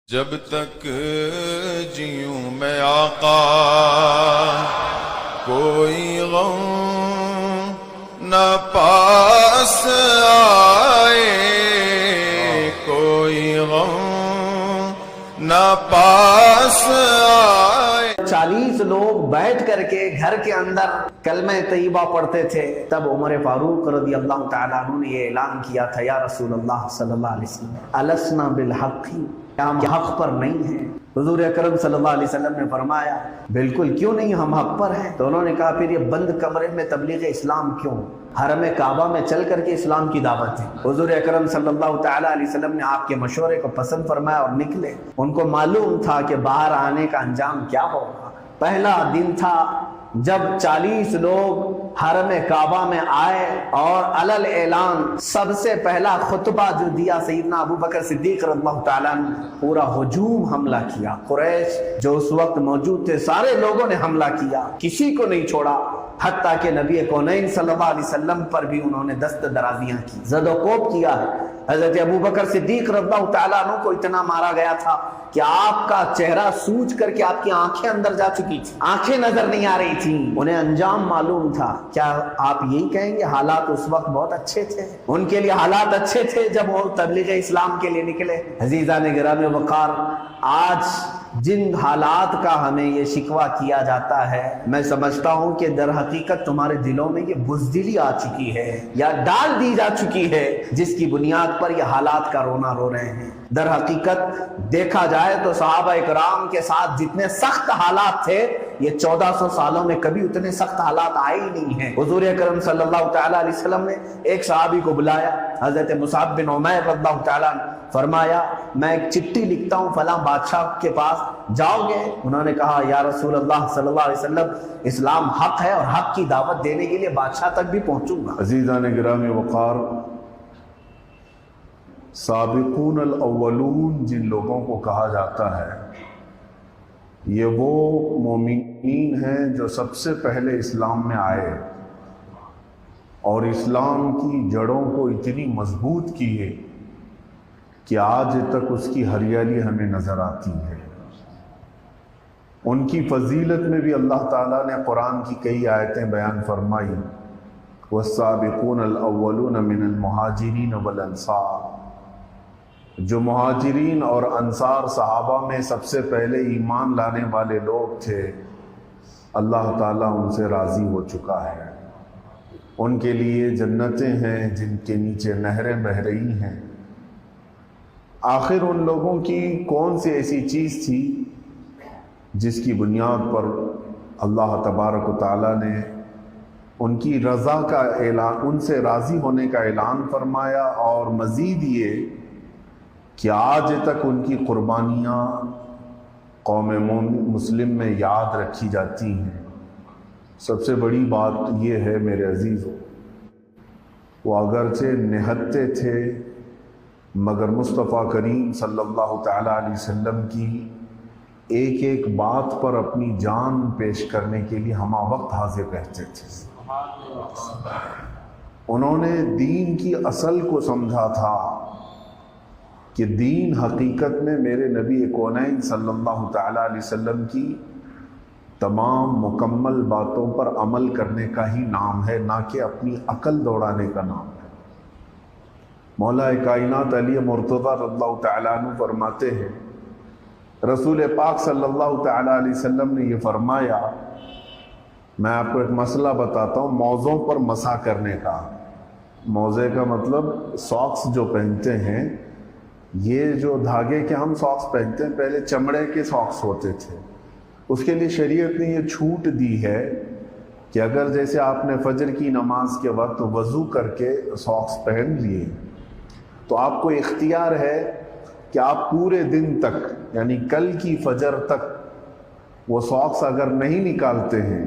جب تک جیوں میں آقا کوئی غم نہ پاس آئے، کوئی غم نہ پاس آئے۔ 40 لوگ بیٹھ کر کے گھر کے اندر کلمہ طیبہ پڑھتے تھے، تب عمر فاروق رضی اللہ تعالیٰ عنہ نے یہ اعلان کیا تھا، یا رسول اللہ صلی اللہ علیہ وسلم السنا بالحق، کیا ہم حق پر نہیں ہیں؟ حضور اکرم صلی اللہ علیہ وسلم نے فرمایا بالکل کیوں نہیں، ہم حق پر ہیں۔ تو انہوں نے کہا پھر یہ بند کمرے میں تبلیغ اسلام کیوں؟ حرم کعبہ میں چل کر کے اسلام کی دعوت ہے۔ حضور اکرم صلی اللہ تعالیٰ علیہ وسلم نے آپ کے مشورے کو پسند فرمایا اور نکلے۔ ان کو معلوم تھا کہ باہر آنے کا انجام کیا ہوگا۔ پہلا دن تھا جب 40 لوگ حرم کعبہ میں آئے اور علل اعلان سب سے پہلا خطبہ جو دیا سیدنا ابو بکر صدیق رضی اللہ تعالیٰ نے، پورا ہجوم حملہ کیا۔ قریش جو اس وقت موجود تھے سارے لوگوں نے حملہ کیا، کسی کو نہیں چھوڑا، حتیٰ کہ نبی کونین صلی اللہ علیہ وسلم پر بھی انہوں نے دست درازیاں کی، زد و کوب کیا ہے۔ حضرت ابو بکر صدیق رضی اللہ تعالیٰ عنہ کو اتنا مارا گیا تھا کہ آپ کا چہرہ سوج کر کے آپ کی آنکھیں اندر جا چکی تھی، آنکھیں نظر نہیں آ رہی تھیں، انہیں انجام معلوم تھا۔ کیا آپ یہی کہیں گے حالات اس وقت بہت اچھے تھے؟ ان کے لیے حالات اچھے تھے جب وہ تبلیغ اسلام کے لیے نکلے۔ عزیزان گرامی وقار، آج جن حالات کا ہمیں یہ شکوہ کیا جاتا ہے، میں سمجھتا ہوں کہ در حقیقت تمہارے دلوں میں یہ بزدلی آ چکی ہے یا ڈال دی جا چکی ہے، جس کی بنیاد پر یہ حالات کا رونا رو رہے ہیں۔ در حقیقت دیکھا جائے تو صحابہ اکرام کے ساتھ جتنے سخت حالات تھے، یہ 1400 سالوں میں کبھی اتنے سخت حالات آئے ہی نہیں ہیں۔ حضور اکرم صلی اللہ تعالیٰ علیہ وسلم نے ایک صحابی کو بلایا، حضرت مصعب بن عمیر رضی اللہ تعالیٰ عنہ، فرمایا میں ایک چٹھی لکھتا ہوں فلاں بادشاہ کے پاس، جاؤ گے؟ انہوں نے کہا یا رسول اللہ صلی اللہ علیہ وسلم اسلام حق ہے اور حق کی دعوت دینے کے لیے بادشاہ تک بھی پہنچوں گا۔ عزیزان گرامی وقار، سابقون الاولون جن لوگوں کو کہا جاتا ہے، یہ وہ مومنین ہیں جو سب سے پہلے اسلام میں آئے اور اسلام کی جڑوں کو اتنی مضبوط کیے کہ آج تک اس کی ہریالی ہمیں نظر آتی ہے۔ ان کی فضیلت میں بھی اللہ تعالیٰ نے قرآن کی کئی آیتیں بیان فرمائی، والسابقون الاولون من المہاجرین والانصار، جو مہاجرین اور انصار صحابہ میں سب سے پہلے ایمان لانے والے لوگ تھے، اللہ تعالیٰ ان سے راضی ہو چکا ہے۔ ان کے لیے جنتیں ہیں جن کے نیچے نہریں بہہ رہی ہیں۔ آخر ان لوگوں کی کون سی ایسی چیز تھی جس کی بنیاد پر اللہ تبارک و تعالیٰ نے ان کی رضا کا اعلان، ان سے راضی ہونے کا اعلان فرمایا، اور مزید یہ کہ آج تک ان کی قربانیاں قوم مسلم میں یاد رکھی جاتی ہیں۔ سب سے بڑی بات یہ ہے میرے عزیزوں، وہ اگرچہ نہتے تھے مگر مصطفیٰ کریم صلی اللہ تعالیٰ علیہ وسلم کی ایک ایک بات پر اپنی جان پیش کرنے کے لیے ہمہ وقت حاضر رہتے تھے۔ انہوں نے دین کی اصل کو سمجھا تھا کہ دین حقیقت میں میرے نبی کونین صلی اللہ تعالیٰ علیہ وسلم کی تمام مکمل باتوں پر عمل کرنے کا ہی نام ہے، نہ کہ اپنی عقل دوڑانے کا نام ہے۔ مولا کائنات علی مرتضیٰ رضی اللہ تعالیٰ عنہ فرماتے ہیں، رسول پاک صلی اللہ تعالیٰ علیہ وسلم نے یہ فرمایا، میں آپ کو ایک مسئلہ بتاتا ہوں موزوں پر مسح کرنے کا۔ موزے کا مطلب ساکس جو پہنتے ہیں، یہ جو دھاگے کے ہم ساکس پہنتے ہیں پہلے چمڑے کے ساکس ہوتے تھے، اس کے لیے شریعت نے یہ چھوٹ دی ہے کہ اگر جیسے آپ نے فجر کی نماز کے وقت وضو کر کے ساکس پہن لیے تو آپ کو اختیار ہے کہ آپ پورے دن تک، یعنی کل کی فجر تک، وہ ساکس اگر نہیں نکالتے ہیں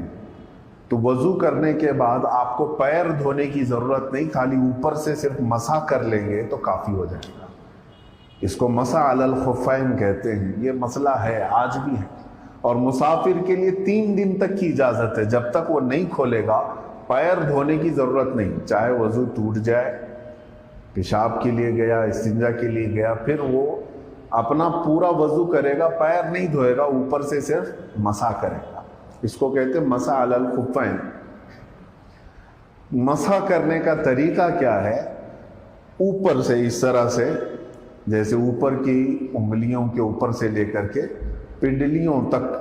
تو وضو کرنے کے بعد آپ کو پیر دھونے کی ضرورت نہیں، خالی اوپر سے صرف مسح کر لیں گے تو کافی ہو جائے گا۔ اس کو مسح علی الخفین کہتے ہیں۔ یہ مسئلہ ہے، آج بھی ہے، اور مسافر کے لیے 3 دن تک کی اجازت ہے، جب تک وہ نہیں کھولے گا پیر دھونے کی ضرورت نہیں، چاہے وضو ٹوٹ جائے، پیشاب کے لیے گیا، استنجا کے لیے گیا، پھر وہ اپنا پورا وضو کرے گا، پیر نہیں دھوئے گا، اوپر سے صرف مسح کرے گا. اس کو کہتے ہیں مسح علی الخفین. مسح کرنے کا طریقہ کیا ہے؟ اوپر سے اس طرح سے، جیسے اوپر کی انگلیوں کے اوپر سے لے کر کے پنڈلیوں تک،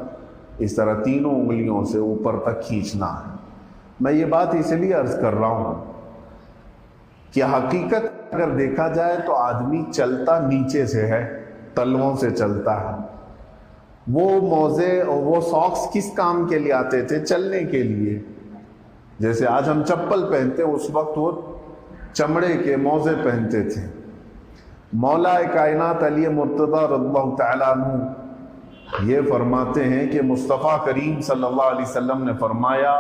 اس طرح تینوں انگلیوں سے اوپر تک کھینچنا ہے. میں یہ بات اس لیے عرض کر رہا ہوں کہ حقیقت اگر دیکھا جائے تو آدمی چلتا نیچے سے ہے، تلووں سے چلتا ہے. وہ موزے اور وہ ساکس کس کام کے لیے آتے تھے؟ چلنے کے لیے. جیسے آج ہم چپل پہنتے ہیں، اس وقت وہ چمڑے کے موزے پہنتے تھے. مولا کائنات علی مرتضیٰ رضی اللہ تعالیٰ عنہ یہ فرماتے ہیں کہ مصطفیٰ کریم صلی اللہ علیہ وسلم نے فرمایا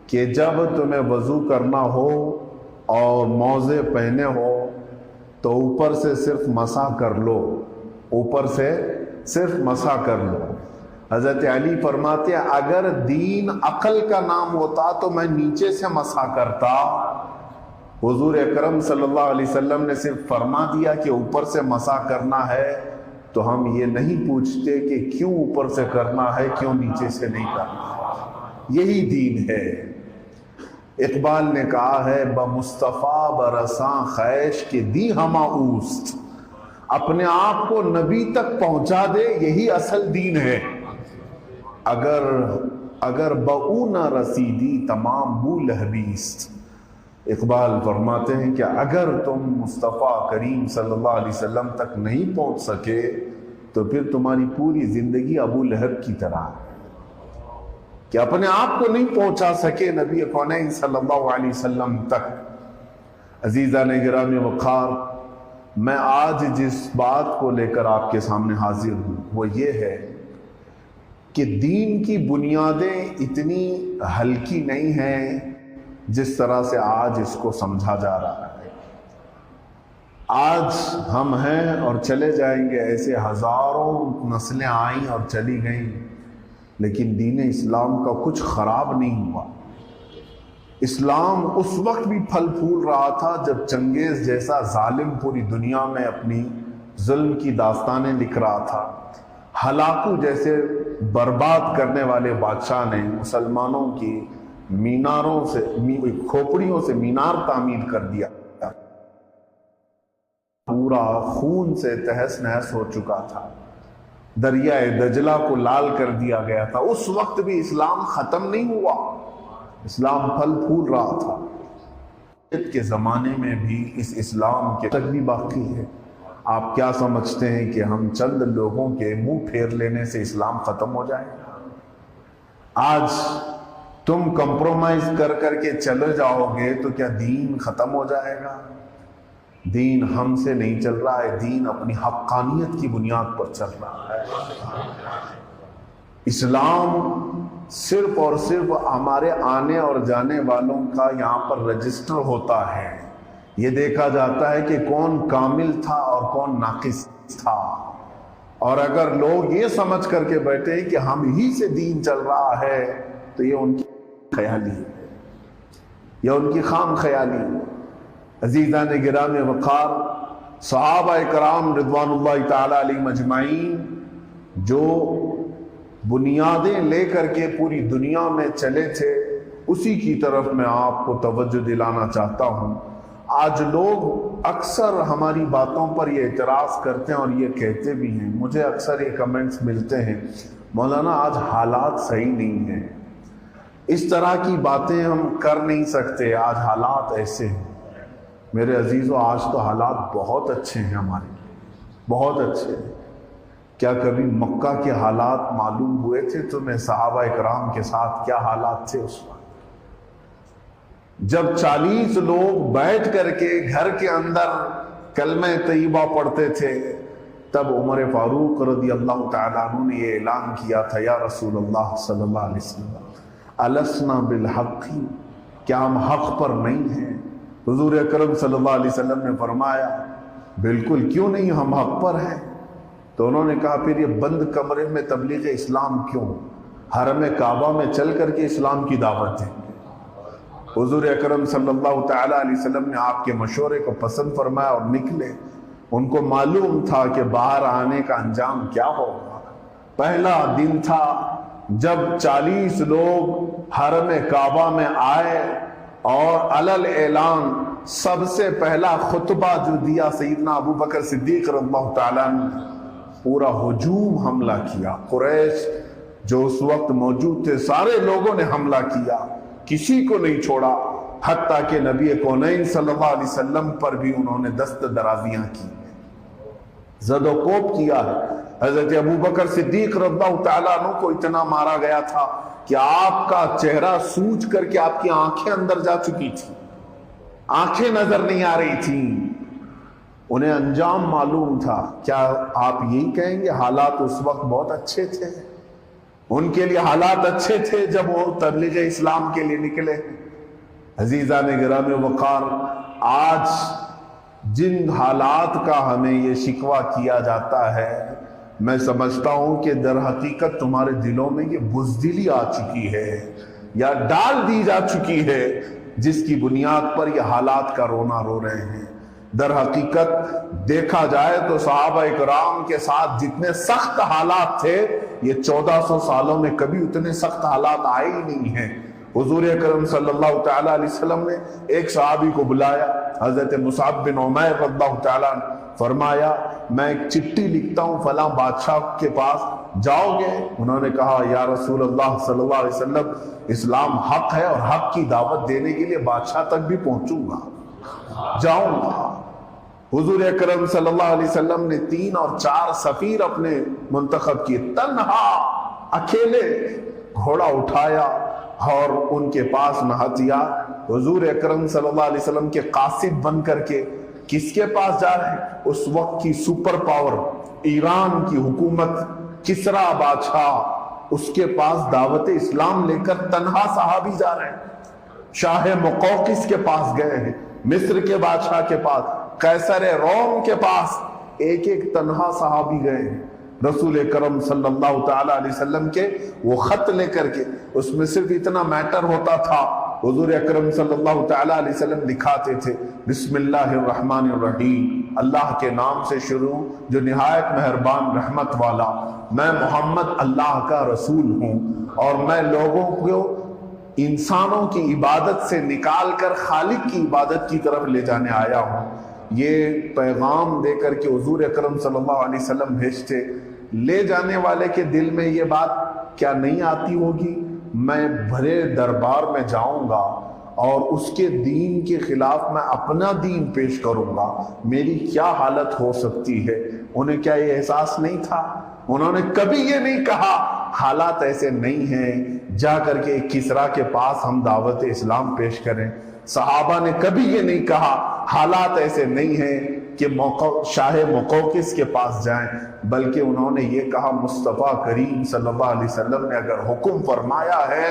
کہ جب تمہیں وضو کرنا ہو اور موزے پہنے ہو تو اوپر سے صرف مسح کر لو، اوپر سے صرف مسح کر لو. حضرت علی فرماتے ہیں اگر دین عقل کا نام ہوتا تو میں نیچے سے مسح کرتا. حضور اکرم صلی اللہ علیہ وسلم نے صرف فرما دیا کہ اوپر سے مسح کرنا ہے، تو ہم یہ نہیں پوچھتے کہ کیوں اوپر سے کرنا ہے، کیوں نیچے سے نہیں کرنا. یہی دین ہے. اقبال نے کہا ہے بمصطفیٰ برساں خیش کے دی ہما اوست. اپنے آپ کو نبی تک پہنچا دے، یہی اصل دین ہے. اگر بہو نہ رسیدی تمام بو لہبیست. اقبال فرماتے ہیں کہ اگر تم مصطفیٰ کریم صلی اللہ علیہ وسلم تک نہیں پہنچ سکے تو پھر تمہاری پوری زندگی ابو لہب کی طرح ہے کہ اپنے آپ کو نہیں پہنچا سکے نبی کونین صلی اللہ علیہ وسلم تک. عزیزان گرامی وقار، میں آج جس بات کو لے کر آپ کے سامنے حاضر ہوں وہ یہ ہے کہ دین کی بنیادیں اتنی ہلکی نہیں ہیں جس طرح سے آج اس کو سمجھا جا رہا ہے. آج ہم ہیں اور چلے جائیں گے، ایسے ہزاروں نسلیں آئیں اور چلی گئیں، لیکن دین اسلام کا کچھ خراب نہیں ہوا. اسلام اس وقت بھی پھل پھول رہا تھا جب چنگیز جیسا ظالم پوری دنیا میں اپنی ظلم کی داستانیں لکھ رہا تھا. ہلاکو جیسے برباد کرنے والے بادشاہ نے مسلمانوں کی میناروں سے، کھوپڑیوں سے مینار تعمیر کر دیا. پورا خون سے تہس نہس ہو چکا تھا. دریائے دجلہ کو لال کر دیا گیا تھا. اس وقت بھی اسلام ختم نہیں ہوا، اسلام پھل پھول رہا تھا. کے زمانے میں بھی اس اسلام کے تک بھی باقی ہے. آپ کیا سمجھتے ہیں کہ ہم چند لوگوں کے منہ پھیر لینے سے اسلام ختم ہو جائے گا؟ آج تم کمپرومائز کر کے چلے جاؤ گے تو کیا دین ختم ہو جائے گا؟ دین ہم سے نہیں چل رہا ہے، دین اپنی حقانیت کی بنیاد پر چل رہا ہے. اسلام صرف اور صرف ہمارے آنے اور جانے والوں کا یہاں پر رجسٹر ہوتا ہے. یہ دیکھا جاتا ہے کہ کون کامل تھا اور کون ناقص تھا. اور اگر لوگ یہ سمجھ کر کے بیٹھے کہ ہم ہی سے دین چل رہا ہے تو یہ ان کی خیالی ہے، یہ ان کی خام خیالی ہے. عزیزان گرامی وقار، صحابہ کرام رضوان اللہ تعالی علیہم اجمعین جو بنیادیں لے کر کے پوری دنیا میں چلے تھے، اسی کی طرف میں آپ کو توجہ دلانا چاہتا ہوں. آج لوگ اکثر ہماری باتوں پر یہ اعتراض کرتے ہیں اور یہ کہتے بھی ہیں، مجھے اکثر یہ کمنٹس ملتے ہیں، مولانا آج حالات صحیح نہیں ہیں، اس طرح کی باتیں ہم کر نہیں سکتے، آج حالات ایسے ہیں. میرے عزیزو، آج تو حالات بہت اچھے ہیں، ہمارے بہت اچھے ہیں. کیا کبھی مکہ کے حالات معلوم ہوئے تھے تمہیں؟ صحابہ اکرام کے ساتھ کیا حالات تھے اس وقت؟ جب 40 لوگ بیٹھ کر کے گھر کے اندر کلمہ طیبہ پڑھتے تھے، تب عمر فاروق رضی اللہ تعالیٰ عنہ نے یہ اعلان کیا تھا، یا رسول اللہ صلی اللہ علیہ وسلم السنا بالحق، کیا ہم حق پر نہیں ہیں؟ حضور اکرم صلی اللہ علیہ وسلم نے فرمایا بالکل، کیوں نہیں، ہم حق پر ہیں. تو انہوں نے کہا پھر یہ بند کمرے میں تبلیغ اسلام کیوں؟ حرم کعبہ میں چل کر کے اسلام کی دعوت ہے. حضور اکرم صلی اللہ تعالیٰ علیہ وسلم نے آپ کے مشورے کو پسند فرمایا اور نکلے. ان کو معلوم تھا کہ باہر آنے کا انجام کیا ہوگا۔ پہلا دن تھا جب 40 لوگ حرم کعبہ میں آئے اور علل اعلان سب سے پہلا خطبہ جو دیا سیدنا ابو بکر صدیق رضی اللہ تعالیٰ نے، پورا ہجوم حملہ کیا۔ قریش جو اس وقت موجود تھے سارے لوگوں نے حملہ کیا، کسی کو نہیں چھوڑا، حتیٰ کہ نبی کونین صلی اللہ علیہ وسلم پر بھی انہوں نے دست درازیاں کی، زد و کوب کیا ہے۔ حضرت ابو بکر صدیق رضی اللہ تعالیٰ عنہ کو اتنا مارا گیا تھا کہ آپ کا چہرہ سوج کر کے آپ کی آنکھیں اندر جا چکی تھی، آنکھیں نظر نہیں آ رہی تھیں۔ انہیں انجام معلوم تھا۔ کیا آپ یہی کہیں گے حالات اس وقت بہت اچھے تھے؟ ان کے لیے حالات اچھے تھے جب وہ تبلیغ اسلام کے لیے نکلے۔ عزیزان گرامی وقار، آج جن حالات کا ہمیں یہ شکوہ کیا جاتا ہے، میں سمجھتا ہوں کہ در حقیقت تمہارے دلوں میں یہ بزدلی آ چکی ہے یا ڈال دی جا چکی ہے، جس کی بنیاد پر یہ حالات کا رونا رو رہے ہیں۔ در حقیقت دیکھا جائے تو صحابہ اکرام کے ساتھ جتنے سخت حالات تھے، یہ 1400 سالوں میں کبھی اتنے سخت حالات آئے ہی نہیں ہیں۔ حضور اکرم صلی اللہ تعالیٰ علیہ وسلم نے ایک صحابی کو بلایا، حضرت مصعب بن عمیر رضی اللہ تعالیٰ عنہ، فرمایا میں ایک چٹھی لکھتا ہوں فلاں بادشاہ کے پاس، جاؤ گے؟ انہوں نے کہا یا رسول اللہ صلی اللہ علیہ وسلم، اسلام حق ہے اور حق کی دعوت دینے کے لیے بادشاہ تک بھی پہنچوں گا، جاؤں گا۔ حضور اکرم صلی اللہ علیہ وسلم نے 3 اور 4 سفیر اپنے منتخب کیے، تنہا اکیلے گھوڑا اٹھایا اور ان کے پاس نہ ہتھیار، حضور اکرم صلی اللہ علیہ وسلم کے قاصد بن کر کے کس کے پاس جا رہے ہیں؟ اس وقت کی سپر پاور ایران کی حکومت، کسرا بادشاہ، اس کے پاس دعوت اسلام لے کر تنہا صحابی جا رہے ہیں۔ شاہ مقوقس کے پاس گئے ہیں، مصر کے بادشاہ کے پاس، قیصر روم کے پاس، ایک ایک تنہا صحابی گئے ہیں۔ رسول کرم صلی اللہ تعالیٰ علیہ وسلم کے وہ خط لے کر کے، اس میں صرف اتنا میٹر ہوتا تھا، حضور اکرم صلی اللہ تعالیٰ علیہ وسلم دکھاتے تھے بسم اللہ الرحمن الرحیم، اللہ کے نام سے شروع جو نہایت مہربان رحمت والا، میں محمد اللہ کا رسول ہوں اور میں لوگوں کو انسانوں کی عبادت سے نکال کر خالق کی عبادت کی طرف لے جانے آیا ہوں۔ یہ پیغام دے کر کے حضور اکرم صلی اللہ علیہ وسلم بھیجتے، لے جانے والے کے دل میں یہ بات کیا نہیں آتی ہوگی، میں بھرے دربار میں جاؤں گا اور اس کے دین کے خلاف میں اپنا دین پیش کروں گا، میری کیا حالت ہو سکتی ہے؟ انہیں کیا یہ احساس نہیں تھا؟ انہوں نے کبھی یہ نہیں کہا حالات ایسے نہیں ہیں، جا کر کے کسرا کے پاس ہم دعوت اسلام پیش کریں۔ صحابہ نے کبھی یہ نہیں کہا حالات ایسے نہیں ہیں کہ شاہ مقوقس کے پاس جائیں، بلکہ انہوں نے یہ کہا مصطفیٰ کریم صلی اللہ علیہ وسلم نے اگر حکم فرمایا ہے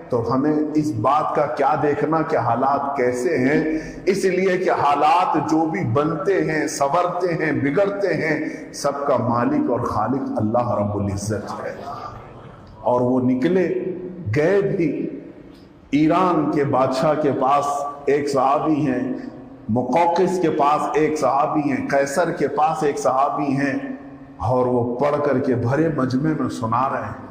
تو ہمیں اس بات کا کیا دیکھنا کہ حالات کیسے ہیں، اس لیے کہ حالات جو بھی بنتے ہیں، سنورتے ہیں، بگڑتے ہیں، سب کا مالک اور خالق اللہ رب العزت ہے۔ اور وہ نکلے، گئے بھی ایران کے بادشاہ کے پاس ایک صحابی ہیں، مقوقس کے پاس ایک صحابی ہیں، قیصر کے پاس ایک صحابی ہیں، اور وہ پڑھ کر کے بھرے مجمع میں سنا رہے ہیں۔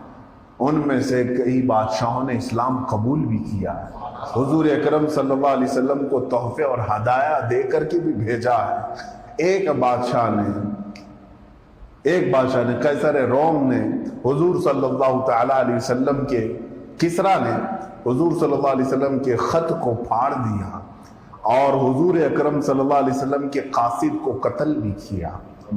ان میں سے کئی بادشاہوں نے اسلام قبول بھی کیا ہے، حضور اکرم صلی اللہ علیہ وسلم کو تحفے اور ہدایہ دے کر کے بھی بھیجا ہے۔ ایک بادشاہ نے قیصر روم نے حضور صلی اللہ تعالیٰ علیہ وسلم کے، کسرا نے حضور صلی اللہ علیہ وسلم کے خط کو پھاڑ دیا اور حضور اکرم صلی اللہ علیہ وسلم کے قاصد کو قتل بھی کیا،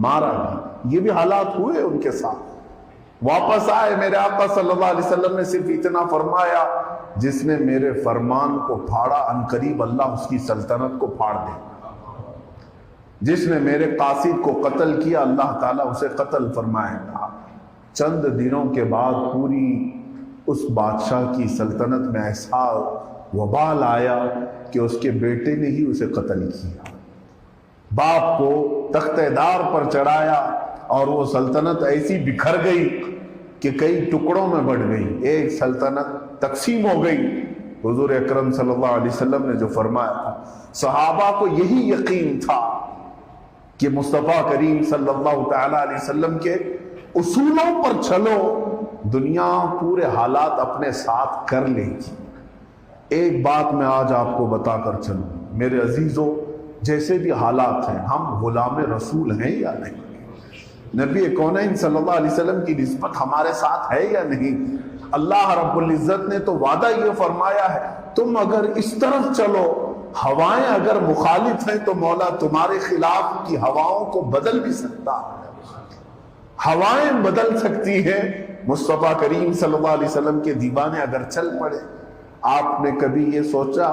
مارا بھی۔ یہ بھی حالات ہوئے ان کے ساتھ۔ واپس آئے، میرے آقا صلی اللہ علیہ وسلم نے صرف اتنا فرمایا، جس نے میرے فرمان کو پھاڑا عنقریب اللہ اس کی سلطنت کو پھاڑ دے، جس نے میرے قاصد کو قتل کیا اللہ تعالیٰ اسے قتل فرمائے گا۔ چند دنوں کے بعد پوری اس بادشاہ کی سلطنت میں ایسا وبال آیا کہ اس کے بیٹے نے ہی اسے قتل کیا، باپ کو تخت دار پر چڑھایا، اور وہ سلطنت ایسی بکھر گئی کہ کئی ٹکڑوں میں بٹ گئی، ایک سلطنت تقسیم ہو گئی۔ حضور اکرم صلی اللہ علیہ وسلم نے جو فرمایا تھا، صحابہ کو یہی یقین تھا کہ مصطفیٰ کریم صلی اللہ تعالی علیہ وسلم کے اصولوں پر چلو، دنیا پورے حالات اپنے ساتھ کر لے گی۔ ایک بات میں آج آپ کو بتا کر چلوں میرے عزیزوں، جیسے بھی حالات ہیں، ہم غلام رسول ہیں یا نہیں؟ نبی کونین صلی اللہ علیہ وسلم کی نسبت ہمارے ساتھ ہے یا نہیں؟ اللہ رب العزت نے تو وعدہ یہ فرمایا ہے، تم اگر اس طرف چلو، ہوائیں اگر مخالف ہیں تو مولا تمہارے خلاف کی ہواؤں کو بدل بھی سکتا ہے، ہوائیں بدل سکتی ہیں۔ مصطفیٰ کریم صلی اللہ علیہ وسلم کے دیوانے اگر چل پڑے، آپ نے کبھی یہ سوچا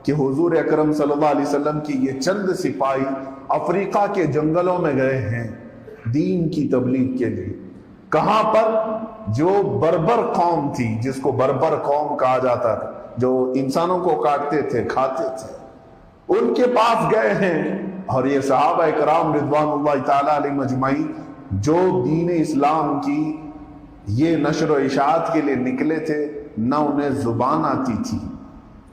کہ حضور اکرم صلی اللہ علیہ وسلم کی یہ چند سپاہی افریقہ کے جنگلوں میں گئے ہیں دین کی تبلیغ کے لیے؟ کہاں پر؟ جو بربر قوم تھی، جس کو بربر قوم کہا جاتا تھا، جو انسانوں کو کاٹتے تھے، کھاتے تھے، ان کے پاس گئے ہیں۔ اور یہ صحابہ کرام رضوان اللہ تعالی علیہم اجمعین جو دین اسلام کی یہ نشر و اشاعت کے لیے نکلے تھے، نہ انہیں زبان آتی تھی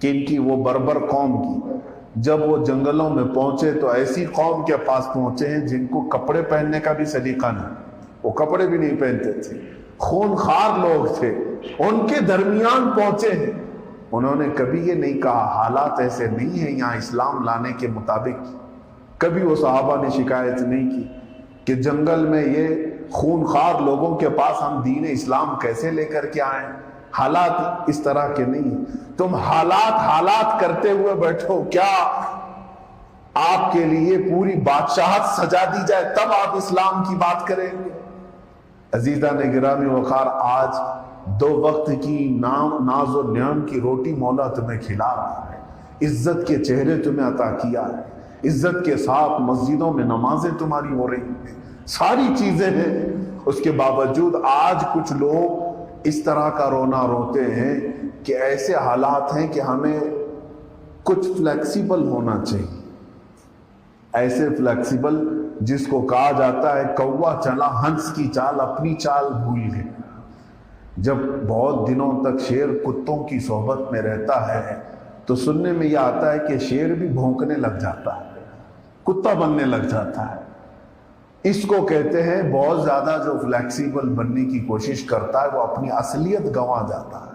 کہ ان کی وہ بربر قوم کی، جب وہ جنگلوں میں پہنچے تو ایسی قوم کے پاس پہنچے ہیں جن کو کپڑے پہننے کا بھی سلیقہ نہیں، وہ کپڑے بھی نہیں پہنتے تھے، خونخوار لوگ تھے، ان کے درمیان پہنچے ہیں۔ انہوں نے کبھی یہ نہیں کہا حالات ایسے نہیں ہیں یہاں اسلام لانے کے مطابق، کبھی وہ صحابہ نے شکایت نہیں کی کہ جنگل میں یہ خونخوار لوگوں کے پاس ہم دین اسلام کیسے لے کر کے آئیں۔ حالات اس طرح کے نہیں، تم حالات کرتے ہوئے بیٹھو، کیا آپ کے لیے پوری بادشاہت سجا دی جائے تب آپ اسلام کی بات کریں گے؟ عزیزان گرامی وقار، آج 2 وقت کی ناز و نعم کی روٹی مولا تمہیں کھلا رہا ہے، عزت کے چہرے تمہیں عطا کیا ہے، عزت کے ساتھ مسجدوں میں نمازیں تمہاری ہو رہی ہیں، ساری چیزیں ہیں، اس کے باوجود آج کچھ لوگ اس طرح کا رونا روتے ہیں کہ ایسے حالات ہیں کہ ہمیں کچھ فلیکسیبل ہونا چاہیے، ایسے فلیکسیبل جس کو کہا جاتا ہے کوا چلا ہنس کی چال اپنی چال بھول گئے۔ جب بہت دنوں تک شیر کتوں کی صحبت میں رہتا ہے تو سننے میں یہ آتا ہے کہ شیر بھی بھونکنے لگ جاتا ہے، کتا بننے لگ جاتا ہے۔ اس کو کہتے ہیں بہت زیادہ جو فلیکسیبل بننے کی کوشش کرتا ہے وہ اپنی اصلیت گنوا جاتا ہے،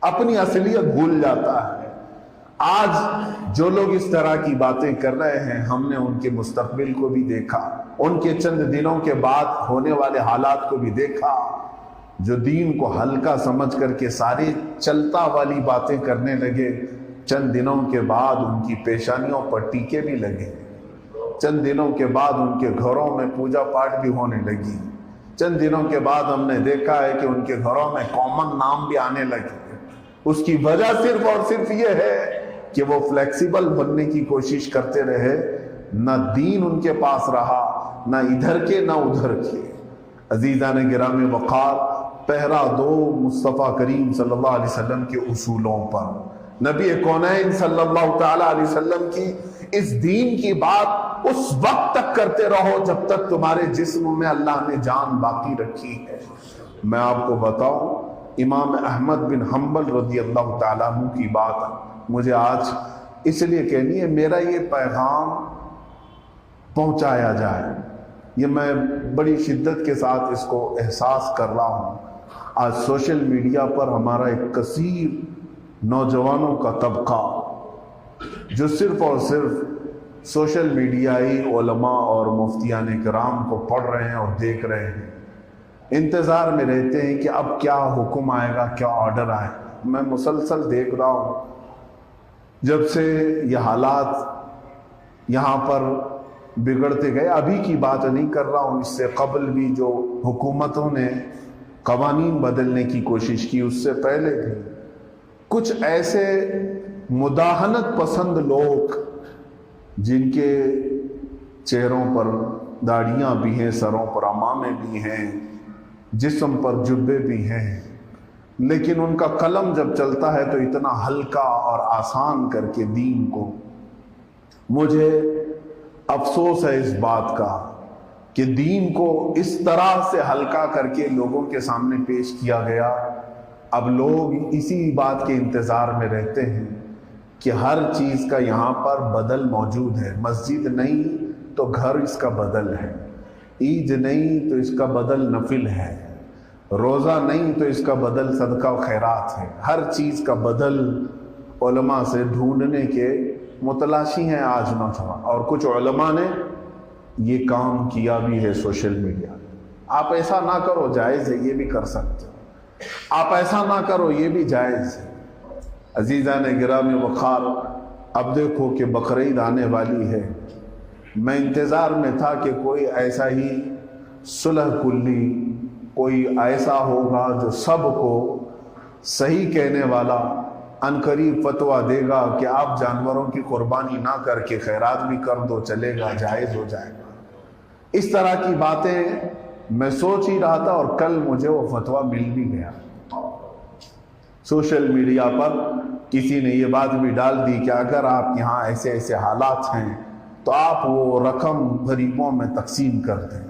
اپنی اصلیت بھول جاتا ہے۔ آج جو لوگ اس طرح کی باتیں کر رہے ہیں، ہم نے ان کے مستقبل کو بھی دیکھا، ان کے چند دنوں کے بعد ہونے والے حالات کو بھی دیکھا، جو دین کو ہلکا سمجھ کر کے ساری چلتا والی باتیں کرنے لگے، چند دنوں کے بعد ان کی پیشانیوں پر ٹیکے بھی لگے، چند دنوں کے بعد ان کے گھروں میں پوجا پاٹ بھی ہونے لگی، چند دنوں کے بعد ہم نے دیکھا ہے کہ ان کے گھروں میں کامن نام بھی آنے لگے۔ اس کی وجہ صرف اور صرف یہ ہے کہ وہ فلیکسیبل بننے کی کوشش کرتے رہے، نہ دین ان کے پاس رہا، نہ ادھر کے نہ ادھر کے۔ عزیزان گرامی وقار، پہرا دو مصطفیٰ کریم صلی اللہ علیہ وسلم کے اصولوں پر، نبی کونین صلی اللہ تعالی علیہ وسلم کی اس دین کی بات اس وقت تک کرتے رہو جب تک تمہارے جسم میں اللہ نے جان باقی رکھی ہے۔ میں آپ کو بتاؤں، امام احمد بن حنبل رضی اللہ تعالیٰ عنہ کی بات مجھے آج اس لیے کہنی ہے، میرا یہ پیغام پہنچایا جائے، یہ میں بڑی شدت کے ساتھ اس کو احساس کر رہا ہوں۔ آج سوشل میڈیا پر ہمارا ایک کثیر نوجوانوں کا طبقہ جو صرف اور صرف سوشل میڈیائی علماء اور مفتیان کرام کو پڑھ رہے ہیں اور دیکھ رہے ہیں، انتظار میں رہتے ہیں کہ اب کیا حکم آئے گا، کیا آرڈر آئے۔ میں مسلسل دیکھ رہا ہوں جب سے یہ حالات یہاں پر بگڑتے گئے، ابھی کی بات نہیں کر رہا ہوں، اس سے قبل بھی جو حکومتوں نے قوانین بدلنے کی کوشش کی، اس سے پہلے بھی کچھ ایسے مداہنت پسند لوگ جن کے چہروں پر داڑیاں بھی ہیں، سروں پر عمامے بھی ہیں، جسم پر جبے بھی ہیں، لیکن ان کا قلم جب چلتا ہے تو اتنا ہلکا اور آسان کر کے دین کو۔ مجھے افسوس ہے اس بات کا کہ دین کو اس طرح سے ہلکا کر کے لوگوں کے سامنے پیش کیا گیا۔ اب لوگ اسی بات کے انتظار میں رہتے ہیں کہ ہر چیز کا یہاں پر بدل موجود ہے، مسجد نہیں تو گھر اس کا بدل ہے، عید نہیں تو اس کا بدل نفل ہے، روزہ نہیں تو اس کا بدل صدقہ و خیرات ہے۔ ہر چیز کا بدل علماء سے ڈھونڈنے کے متلاشی ہیں آج نوجوان، اور کچھ علماء نے یہ کام کیا بھی ہے سوشل میڈیا۔ آپ ایسا نہ کرو، جائز ہے، یہ بھی کر سکتے ہو۔ آپ ایسا نہ کرو، یہ بھی جائز ہے۔ عزیزان گرامی وقار، اب دیکھو کہ بقرعید آنے والی ہے، میں انتظار میں تھا کہ کوئی ایسا ہی صلح کلی، کوئی ایسا ہوگا جو سب کو صحیح کہنے والا عنقریب فتویٰ دے گا کہ آپ جانوروں کی قربانی نہ کر کے خیرات بھی کر دو، چلے گا، جائز ہو جائے گا۔ اس طرح کی باتیں میں سوچ ہی رہا تھا، اور کل مجھے وہ فتویٰ مل بھی گیا۔ سوشل میڈیا پر کسی نے یہ بات بھی ڈال دی کہ اگر آپ یہاں ایسے ایسے حالات ہیں تو آپ وہ رقم غریبوں میں تقسیم کر دیں۔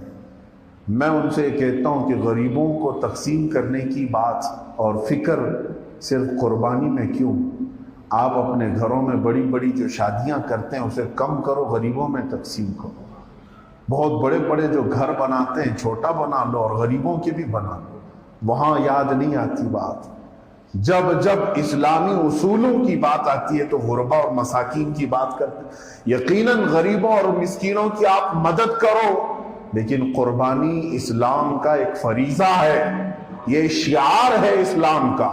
میں ان سے کہتا ہوں کہ غریبوں کو تقسیم کرنے کی بات اور فکر صرف قربانی میں کیوں؟ آپ اپنے گھروں میں بڑی بڑی جو شادیاں کرتے ہیں اسے کم کرو، غریبوں میں تقسیم کرو۔ بہت بڑے بڑے جو گھر بناتے ہیں چھوٹا بنا لو اور غریبوں کے بھی بنا لو، وہاں یاد نہیں آتی بات۔ جب اسلامی اصولوں کی بات آتی ہے تو غربا اور مساکین کی بات کرتے ہیں۔ یقیناً غریبوں اور مسکینوں کی آپ مدد کرو، لیکن قربانی اسلام کا ایک فریضہ ہے، یہ شعار ہے اسلام کا،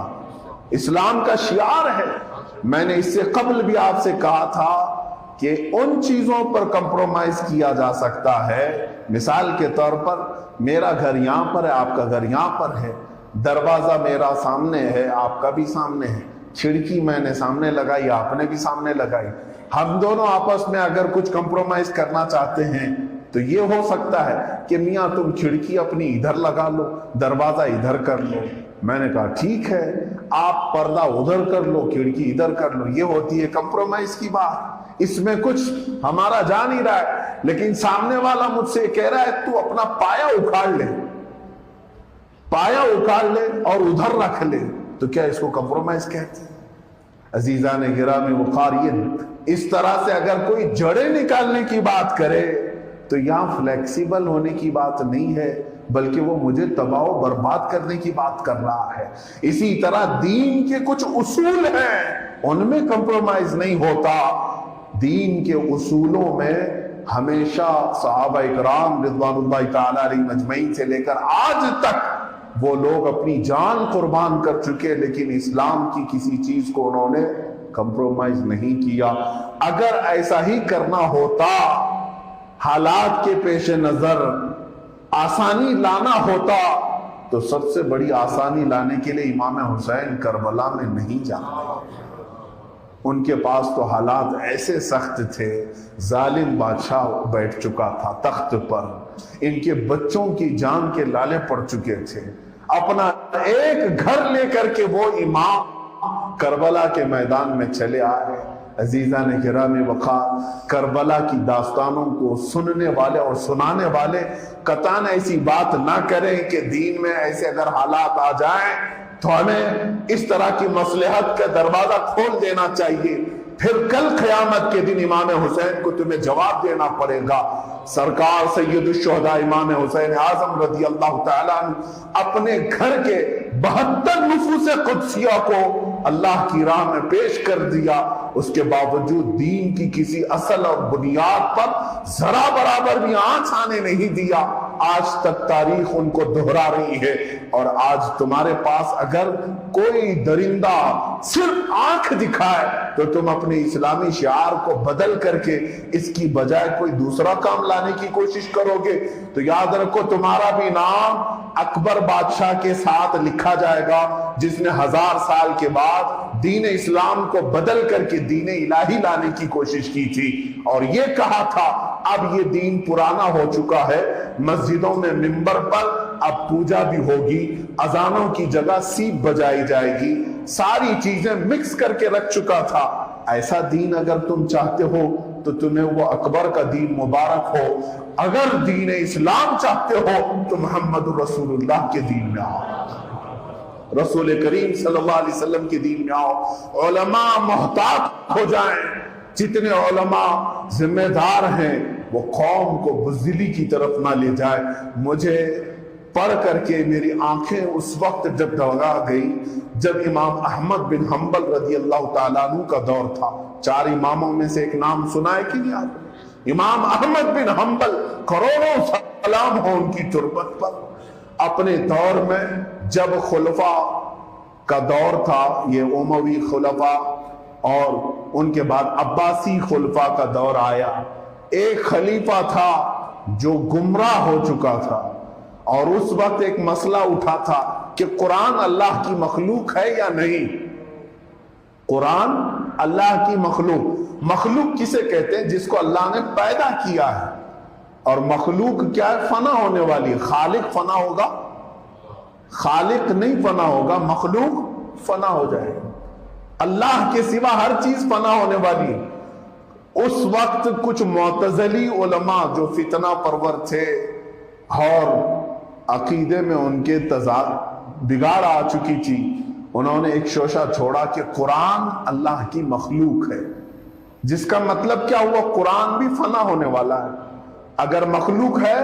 اسلام کا شعار ہے۔ میں نے اس سے قبل بھی آپ سے کہا تھا کہ ان چیزوں پر کمپرومائز کیا جا سکتا ہے۔ مثال کے طور پر میرا گھر یہاں پر ہے، آپ کا گھر یہاں پر ہے، دروازہ میرا سامنے ہے، آپ کا بھی سامنے ہے، کھڑکی میں نے سامنے لگائی، آپ نے بھی سامنے لگائی۔ ہم دونوں آپس میں اگر کچھ کمپرومائز کرنا چاہتے ہیں تو یہ ہو سکتا ہے کہ میاں تم کھڑکی اپنی ادھر لگا لو، دروازہ ادھر کر لو۔ میں نے کہا ٹھیک ہے، آپ پردہ ادھر کر لو، کھڑکی ادھر کر لو۔ یہ ہوتی ہے کمپرومائز کی بات، اس میں کچھ ہمارا جا نہیں رہا ہے۔ لیکن سامنے والا مجھ سے کہہ رہا ہے تو اپنا پایا اکھاڑ لے، پایا اکھاڑ لے اور ادھر رکھ لے، تو کیا اس کو کمپرومائز کہتے ہیں؟ عزیزان گرامی وقار، یہ اس طرح سے اگر کوئی جڑیں نکالنے کی بات کرے تو یہاں فلیکسیبل ہونے کی بات نہیں ہے، بلکہ وہ مجھے تباہ و برباد کرنے کی بات کر رہا ہے۔ اسی طرح دین کے کچھ اصول ہیں، ان میں کمپرومائز نہیں ہوتا۔ دین کے اصولوں میں ہمیشہ صحابہ اکرام رضوان اللہ تعالی علیہم اجمعین سے لے کر آج تک وہ لوگ اپنی جان قربان کر چکے، لیکن اسلام کی کسی چیز کو انہوں نے کمپرومائز نہیں کیا۔ اگر ایسا ہی کرنا ہوتا، حالات کے پیش نظر آسانی لانا ہوتا، تو سب سے بڑی آسانی لانے کے لیے امام حسین کربلا میں نہیں جاتے۔ ان کے پاس تو حالات ایسے سخت تھے، ظالم بادشاہ بیٹھ چکا تھا تخت پر، ان کے بچوں کی جان کے لالے پڑ چکے تھے، اپنا ایک گھر لے کر کے وہ امام کربلا کے میدان میں چلے آئے۔ عزیزان گرامی وقار، کربلا کی داستانوں کو سننے والے اور سنانے والے قطعاً ایسی بات نہ کریں کہ دین میں ایسے اگر حالات آ جائیں تو ہمیں اس طرح کی مصلحت کا دروازہ کھول دینا چاہیے، پھر کل قیامت کے دن امام حسین کو تمہیں جواب دینا پڑے گا۔ سرکار سید الشہداء امام حسین اعظم رضی اللہ تعالیٰ عنہ اپنے گھر کے 72 نفوس قدسیہ کو اللہ کی راہ میں پیش کر دیا، اس کے باوجود دین کی کسی اصل اور بنیاد پر ذرا برابر بھی آنچ آنے نہیں دیا۔ آج تک تاریخ ان کو دہرا رہی ہے، اور آج تمہارے پاس اگر کوئی درندہ صرف آنکھ دکھائے تو تم اپنے اسلامی شعار کو بدل کر کے اس کی بجائے کوئی دوسرا کام لانے کی کوشش کرو گے تو یاد رکھو تمہارا بھی نام اکبر بادشاہ کے ساتھ لکھا جائے گا، جس نے 1000 سال کے بعد دین اسلام کو بدل کر کے دین الہی لانے کی کوشش کی تھی، اور یہ کہا تھا اب یہ دین پرانا ہو چکا ہے، مسجدوں میں منبر پر اب پوجا بھی ہوگی، اذانوں کی جگہ سیپ بجائی جائے گی، ساری چیزیں مکس کر کے رکھ چکا تھا۔ ایسا دین اگر تم چاہتے ہو تو تمہیں وہ اکبر کا دین مبارک ہو، اگر دین اسلام چاہتے ہو تو محمد رسول اللہ کے دین میں آؤ، رسول کریم صلی اللہ علیہ وسلم کے دین میں آؤ۔ علماء محتاط ہو جائیں، جتنے علماء ذمہ دار ہیں وہ قوم کو بزدلی کی طرف نہ لے جائے۔ مجھے پڑھ کر کے میری آنکھیں اس وقت جب ڈگا گئی جب امام احمد بن حنبل رضی اللہ تعالیٰ عنہ کا دور تھا۔ 4 اماموں میں سے ایک نام سنا ہے کہ نہیں آپ نے؟ امام احمد بن حنبل، کروڑوں سلام ہو ان کی تربت پر۔ اپنے دور میں جب خلفاء کا دور تھا، یہ اموی خلفاء اور ان کے بعد عباسی خلفاء کا دور آیا، ایک خلیفہ تھا جو گمراہ ہو چکا تھا، اور اس وقت ایک مسئلہ اٹھا تھا کہ قرآن اللہ کی مخلوق ہے یا نہیں۔ قرآن اللہ کی مخلوق کسے کہتے ہیں؟ جس کو اللہ نے پیدا کیا ہے، اور مخلوق کیا ہے؟ فنا ہونے والی۔ خالق فنا ہوگا؟ خالق نہیں فنا ہوگا، مخلوق فنا ہو جائے گا۔ اللہ کے سوا ہر چیز فنا ہونے والی ہے۔ اس وقت کچھ معتزلی علماء جو فتنہ پرور تھے اور عقیدے میں ان کے بگاڑ آ چکی تھی، انہوں نے ایک شوشہ چھوڑا کہ قرآن اللہ کی مخلوق ہے، جس کا مطلب کیا ہوا؟ قرآن بھی فنا ہونے والا ہے، اگر مخلوق ہے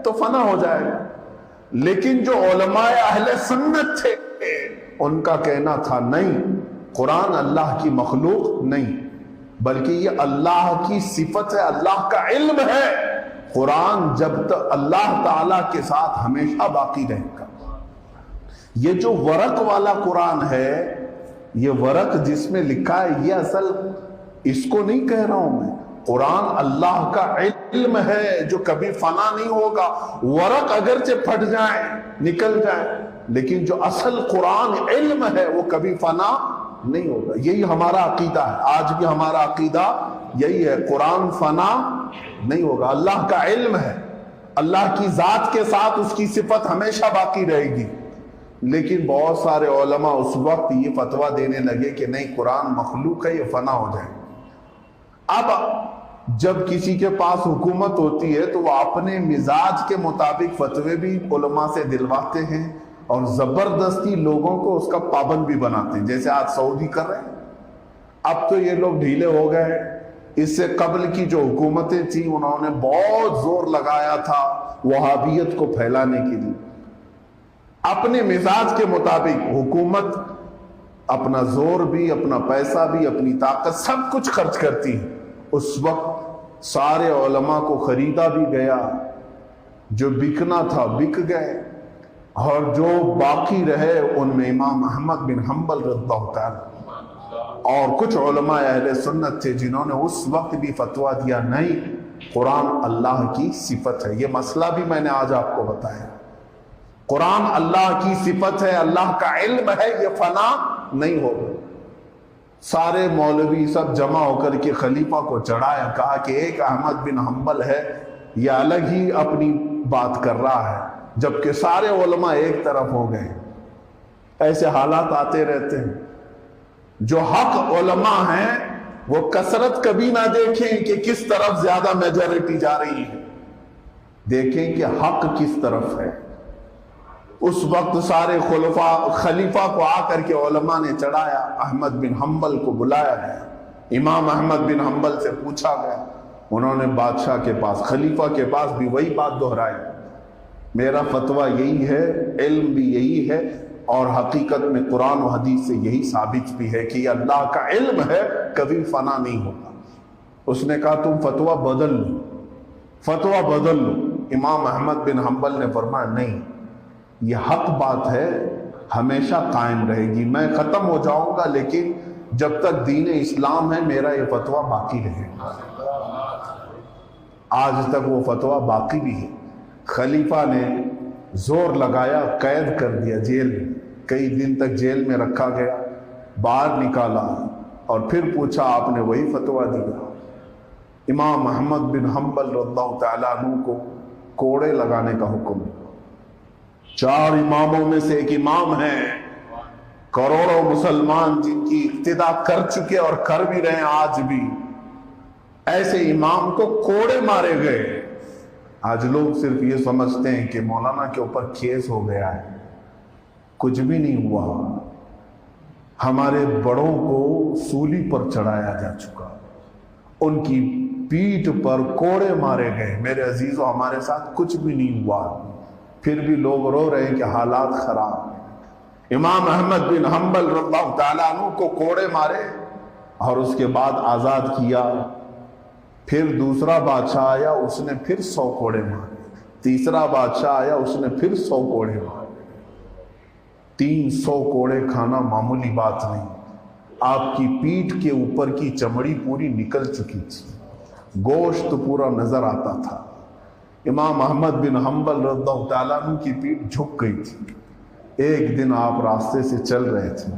تو فنا ہو جائے گا۔ لیکن جو علماء اہل سنت تھے ان کا کہنا تھا نہیں، قرآن اللہ کی مخلوق نہیں، بلکہ یہ اللہ کی صفت ہے، اللہ کا علم ہے۔ قرآن جب تک اللہ تعالیٰ کے ساتھ ہمیشہ باقی رہے گا۔ یہ جو ورق والا قرآن ہے، یہ ورق جس میں لکھا ہے، یہ اصل اس کو نہیں کہہ رہا ہوں میں۔ قرآن اللہ کا علم ہے جو کبھی فنا نہیں ہوگا۔ ورق اگرچہ پھٹ جائے، نکل جائے، لیکن جو اصل قرآن علم ہے وہ کبھی فنا نہیں ہوگا۔ یہی ہمارا عقیدہ ہے، آج بھی ہمارا عقیدہ یہی ہے، قرآن فنا نہیں ہوگا۔ اللہ کا علم ہے، اللہ کی ذات کے ساتھ اس کی صفت ہمیشہ باقی رہے گی۔ لیکن بہت سارے علماء اس وقت یہ فتویٰ دینے لگے کہ نہیں، قرآن مخلوق ہے، یہ فنا ہو جائے۔ اب جب کسی کے پاس حکومت ہوتی ہے تو وہ اپنے مزاج کے مطابق فتوے بھی علماء سے دلواتے ہیں اور زبردستی لوگوں کو اس کا پابند بھی بناتے ہیں، جیسے آج سعودی کر رہے ہیں۔ اب تو یہ لوگ ڈھیلے ہو گئے، اس سے قبل کی جو حکومتیں تھیں انہوں نے بہت زور لگایا تھا وہابیت کو پھیلانے کے لیے۔ اپنے مزاج کے مطابق حکومت اپنا زور بھی، اپنا پیسہ بھی، اپنی طاقت سب کچھ خرچ کرتی ہے۔ اس وقت سارے علماء کو خریدا بھی گیا، جو بکنا تھا بک گئے، اور جو باقی رہے ان میں امام احمد بن حنبل رضی اللہ تعالی اور کچھ علماء اہل سنت تھے جنہوں نے اس وقت بھی فتویٰ دیا نہیں، قرآن اللہ کی صفت ہے۔ یہ مسئلہ بھی میں نے آج آپ کو بتایا، قرآن اللہ کی صفت ہے، اللہ کا علم ہے، یہ فنا نہیں ہوگا۔ سارے مولوی سب جمع ہو کر کے خلیفہ کو چڑھایا، کہا کہ ایک احمد بن حنبل ہے، یہ الگ ہی اپنی بات کر رہا ہے، جبکہ سارے علماء ایک طرف ہو گئے۔ ایسے حالات آتے رہتے ہیں۔ جو حق علماء ہیں وہ کثرت کبھی نہ دیکھیں کہ کس طرف زیادہ میجورٹی جا رہی ہے، دیکھیں کہ حق کس طرف ہے۔ اس وقت سارے خلیفہ کو آ کر کے علماء نے چڑھایا، احمد بن حنبل کو بلایا گیا، امام احمد بن حنبل سے پوچھا گیا، انہوں نے بادشاہ کے پاس، خلیفہ کے پاس بھی وہی بات دہرائی، میرا فتویٰ یہی ہے، علم بھی یہی ہے، اور حقیقت میں قرآن و حدیث سے یہی ثابت بھی ہے کہ یہ اللہ کا علم ہے، کبھی فنا نہیں ہوگا۔ اس نے کہا تم فتویٰ بدل لو، فتویٰ بدل لو۔ امام احمد بن حنبل نے فرمایا نہیں، یہ حق بات ہے، ہمیشہ قائم رہے گی، میں ختم ہو جاؤں گا لیکن جب تک دین اسلام ہے میرا یہ فتویٰ باقی رہے گا۔ آج تک وہ فتویٰ باقی بھی ہے۔ خلیفہ نے زور لگایا، قید کر دیا جیل میں، کئی دن تک جیل میں رکھا گیا، باہر نکالا اور پھر پوچھا آپ نے وہی فتویٰ دیا۔ امام احمد بن حنبل رضی اللہ تعالیٰ عنہ کو کوڑے لگانے کا حکم ہے۔ 4 اماموں میں سے ایک امام ہیں، کروڑوں مسلمان جن کی اقتدا کر چکے اور کر بھی رہے ہیں آج بھی، ایسے امام کو کوڑے مارے گئے۔ آج لوگ صرف یہ سمجھتے ہیں کہ مولانا کے اوپر کیس ہو گیا ہے، کچھ بھی نہیں ہوا۔ ہمارے بڑوں کو سولی پر چڑھایا جا چکا، ان کی پیٹھ پر کوڑے مارے گئے۔ میرے عزیزوں، ہمارے ساتھ کچھ بھی نہیں ہوا، پھر بھی لوگ رو رہے ہیں کہ حالات خراب ہیں۔ امام احمد بن حنبل رضی اللہ تعالیٰ عنہ کو کوڑے مارے اور اس کے بعد آزاد کیا۔ پھر دوسرا بادشاہ آیا، اس نے پھر 100 کوڑے مارے۔ تیسرا بادشاہ آیا، اس نے پھر 100 کوڑے مارے۔ 300 کوڑے کھانا معمولی بات نہیں۔ آپ کی پیٹھ کے اوپر کی چمڑی پوری نکل چکی تھی، گوشت پورا نظر آتا تھا۔ امام احمد بن حنبل رضی اللہ تعالیٰ عنہ کی پیٹھ جھک گئی تھی۔ ایک دن آپ راستے سے چل رہے تھے،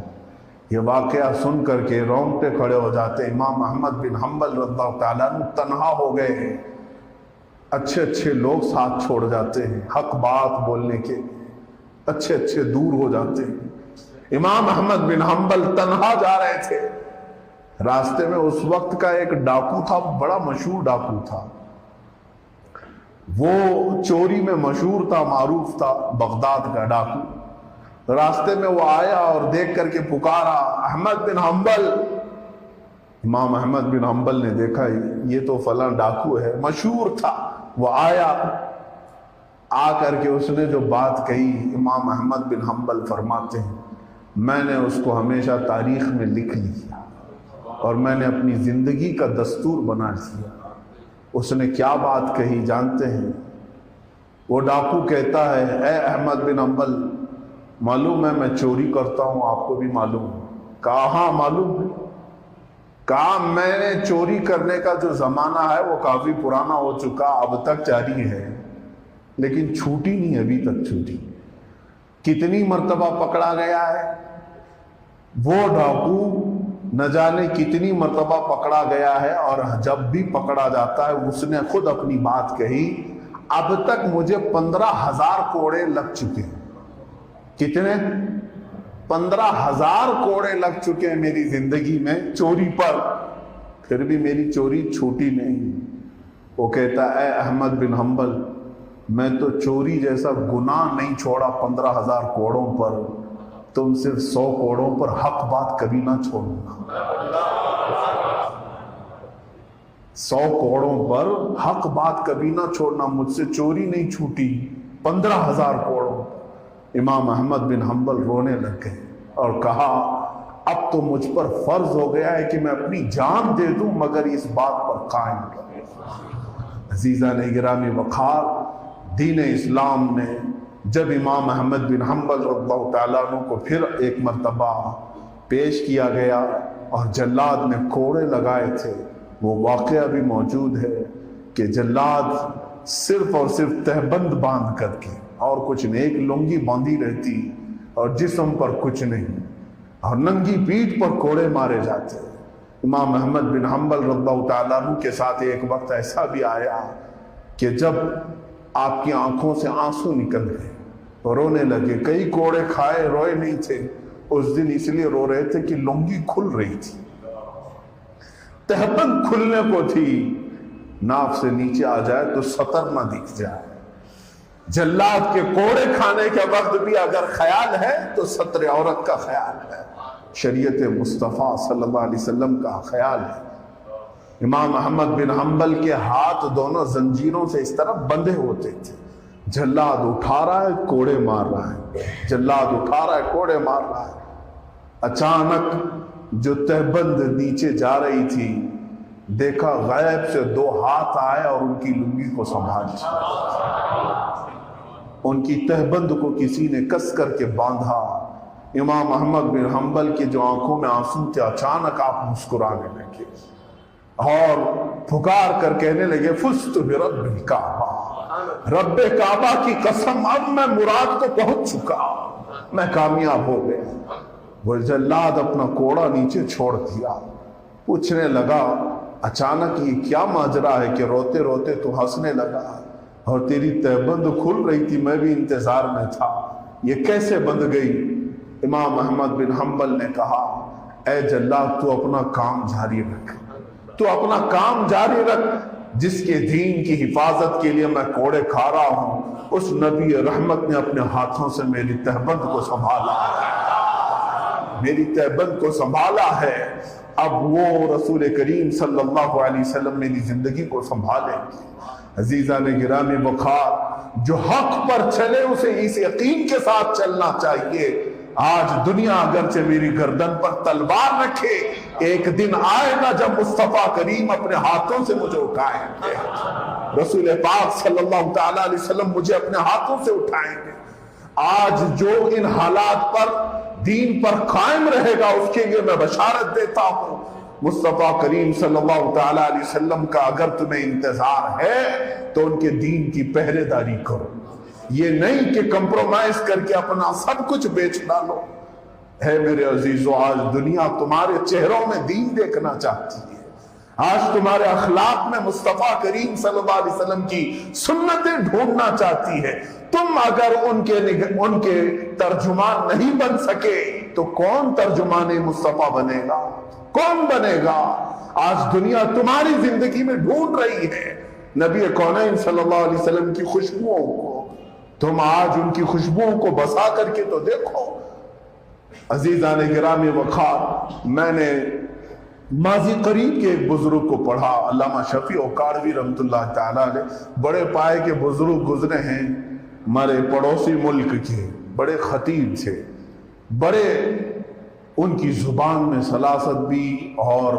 یہ واقعہ سن کر کے رونگٹے کھڑے ہو جاتے۔ امام احمد بن حنبل رضی اللہ تعالیٰ عنہ تنہا ہو گئے۔ اچھے اچھے لوگ ساتھ چھوڑ جاتے ہیں، حق بات بولنے کے اچھے اچھے دور ہو جاتے ہیں۔ امام احمد بن حنبل تنہا جا رہے تھے۔ راستے میں اس وقت کا ایک ڈاکو تھا، بڑا مشہور ڈاکو تھا، وہ چوری میں مشہور تھا، معروف تھا، بغداد کا ڈاکو۔ راستے میں وہ آیا اور دیکھ کر کے پکارا، احمد بن حنبل۔ امام احمد بن حنبل نے دیکھا یہ تو فلاں ڈاکو ہے، مشہور تھا۔ وہ آیا، آ کر کے اس نے جو بات کہی، امام احمد بن حنبل فرماتے ہیں میں نے اس کو ہمیشہ تاریخ میں لکھ لیا اور میں نے اپنی زندگی کا دستور بنا لیا۔ اس نے کیا بات کہی جانتے ہیں؟ وہ ڈاکو کہتا ہے، اے احمد بن حنبل، معلوم ہے میں چوری کرتا ہوں، آپ کو بھی معلوم ہے؟ کہا ہاں معلوم ہے۔ کہا میں نے چوری کرنے کا جو زمانہ ہے وہ کافی پرانا ہو چکا، اب تک جاری ہے، لیکن چھوٹی نہیں، ابھی تک چھوٹی۔ کتنی مرتبہ پکڑا گیا ہے وہ ڈاکو، نہ جانے کتنی مرتبہ پکڑا گیا ہے، اور جب بھی پکڑا جاتا ہے اس نے خود اپنی بات کہی، اب تک مجھے 15,000 کوڑے لگ چکے ہیں۔ کتنے؟ 15,000 کوڑے لگ چکے ہیں میری زندگی میں چوری پر، پھر بھی میری چوری چھوٹی نہیں۔ وہ کہتا ہے اے احمد بن حنبل، میں تو چوری جیسا گناہ نہیں چھوڑا 15,000 کوڑوں پر، تم صرف 100 کوڑوں پر حق بات کبھی نہ چھوڑوں گا۔ 100 کوڑوں پر حق بات کبھی نہ چھوڑنا، مجھ سے چوری نہیں چھوٹی 15,000 کوڑوں۔ امام احمد بن حنبل رونے لگ گئے اور کہا اب تو مجھ پر فرض ہو گیا ہے کہ میں اپنی جان دے دوں مگر اس بات پر قائم رہوں۔ عزیزان گرامی وقار، دین اسلام نے جب امام احمد بن حنبل رضی اللہ تعالیٰ عنہ کو پھر ایک مرتبہ پیش کیا گیا اور جلاد نے کوڑے لگائے تھے، وہ واقعہ بھی موجود ہے کہ جلاد صرف اور صرف تہبند باندھ کر کے اور کچھ نہیں، ایک لنگی باندھی رہتی اور جسم پر کچھ نہیں، اور ننگی پیٹھ پر کوڑے مارے جاتے۔ امام احمد بن حنبل رضی اللہ تعالیٰ عنہ کے ساتھ ایک وقت ایسا بھی آیا کہ جب آپ کی آنکھوں سے آنسو نکل گئے، رونے لگے، کئی کوڑے کھائے، روئے نہیں تھے اس دن، اس لیے رو رہے تھے کہ لنگی کھل رہی تھی، تہبند کھلنے کو تھی، ناف سے نیچے آ جائے تو سطر نہ دکھ جائے۔ جلاد کے کوڑے کھانے کے وقت بھی اگر خیال ہے تو سطر عورت کا خیال ہے، شریعت مصطفیٰ صلی اللہ علیہ وسلم کا خیال ہے۔ امام احمد بن حنبل کے ہاتھ دونوں زنجیروں سے اس طرح بندھے ہوتے تھے، جلاد اٹھا رہا ہے کوڑے مار رہا ہے، جلاد اٹھا رہا ہے کوڑے مار رہا ہے۔ اچانک جو تہبند نیچے جا رہی تھی، دیکھا غیب سے 2 ہاتھ آئے اور ان کی لنگی کو سنبھال لیا، ان کی تہبند کو کسی نے کس کر کے باندھا۔ امام احمد بن حنبل کی جو آنکھوں میں آنسو تھے، اچانک آپ مسکرانے لگے اور پکار کر کہنے لگے فزت برب الکعبہ، رب کعبہ کی قسم اب میں مراد کو پہنچ چکا، میں کامیاب ہو گیا۔ وہ جلاد اپنا کوڑا نیچے چھوڑ دیا، پوچھنے لگا اچانک یہ کیا ماجرا ہے کہ روتے روتے تو ہنسنے لگا اور تیری تہبند کھل رہی تھی، میں بھی انتظار میں تھا، یہ کیسے بند گئی؟ امام احمد بن حنبل نے کہا اے جلاد تو اپنا کام جاری رکھ، تو اپنا کام جاری رکھ، جس کے دین کی حفاظت کے لیے میں کوڑے کھا رہا ہوں، اس نبی رحمت نے اپنے ہاتھوں سے میری تہبند کو سنبھالا۔ میری تہبند کو سنبھالا ہے، اب وہ رسول کریم صلی اللہ علیہ وسلم میری زندگی کو سنبھالیں گے۔ عزیزان گرامی وقار، جو حق پر چلے اسے اس یقین کے ساتھ چلنا چاہیے، آج دنیا اگرچہ میری گردن پر تلوار رکھے، ایک دن آئے گا جب مصطفیٰ کریم اپنے ہاتھوں سے مجھے اٹھائیں گے، رسول پاک صلی اللہ تعالی علیہ وسلم مجھے اپنے ہاتھوں سے اٹھائیں گے۔ آج جو ان حالات پر دین پر قائم رہے گا اس کے لیے میں بشارت دیتا ہوں، مصطفیٰ کریم صلی اللہ تعالی علیہ وسلم کا اگر تمہیں انتظار ہے تو ان کے دین کی پہرے داری کرو، یہ نہیں کہ کمپرومائز کر کے اپنا سب کچھ بیچ ڈالو۔ ہے میرے عزیزو، آج دنیا تمہارے چہروں میں دین دیکھنا چاہتی ہے، آج تمہارے اخلاق میں مصطفیٰ کریم صلی اللہ علیہ وسلم کی سنتیں ڈھونڈنا چاہتی ہے۔ تم اگر ان کے ترجمان نہیں بن سکے تو کون ترجمان مصطفیٰ بنے گا؟ کون بنے گا؟ آج دنیا تمہاری زندگی میں ڈھونڈ رہی ہے نبی کونین صلی اللہ علیہ وسلم کی خوشبوؤں کو، تم آج ان کی خوشبوؤں کو بسا کر کے تو دیکھو۔ عزیزان گرامی وقار، میں نے ماضی قریب کے ایک بزرگ کو پڑھا، علامہ شفیع اوکاڑوی رحمۃ اللہ تعالیٰ علیہ، بڑے پائے کے بزرگ گزرے ہیں ہمارے پڑوسی ملک کے، بڑے خطیب تھے، بڑے ان کی زبان میں سلاست بھی اور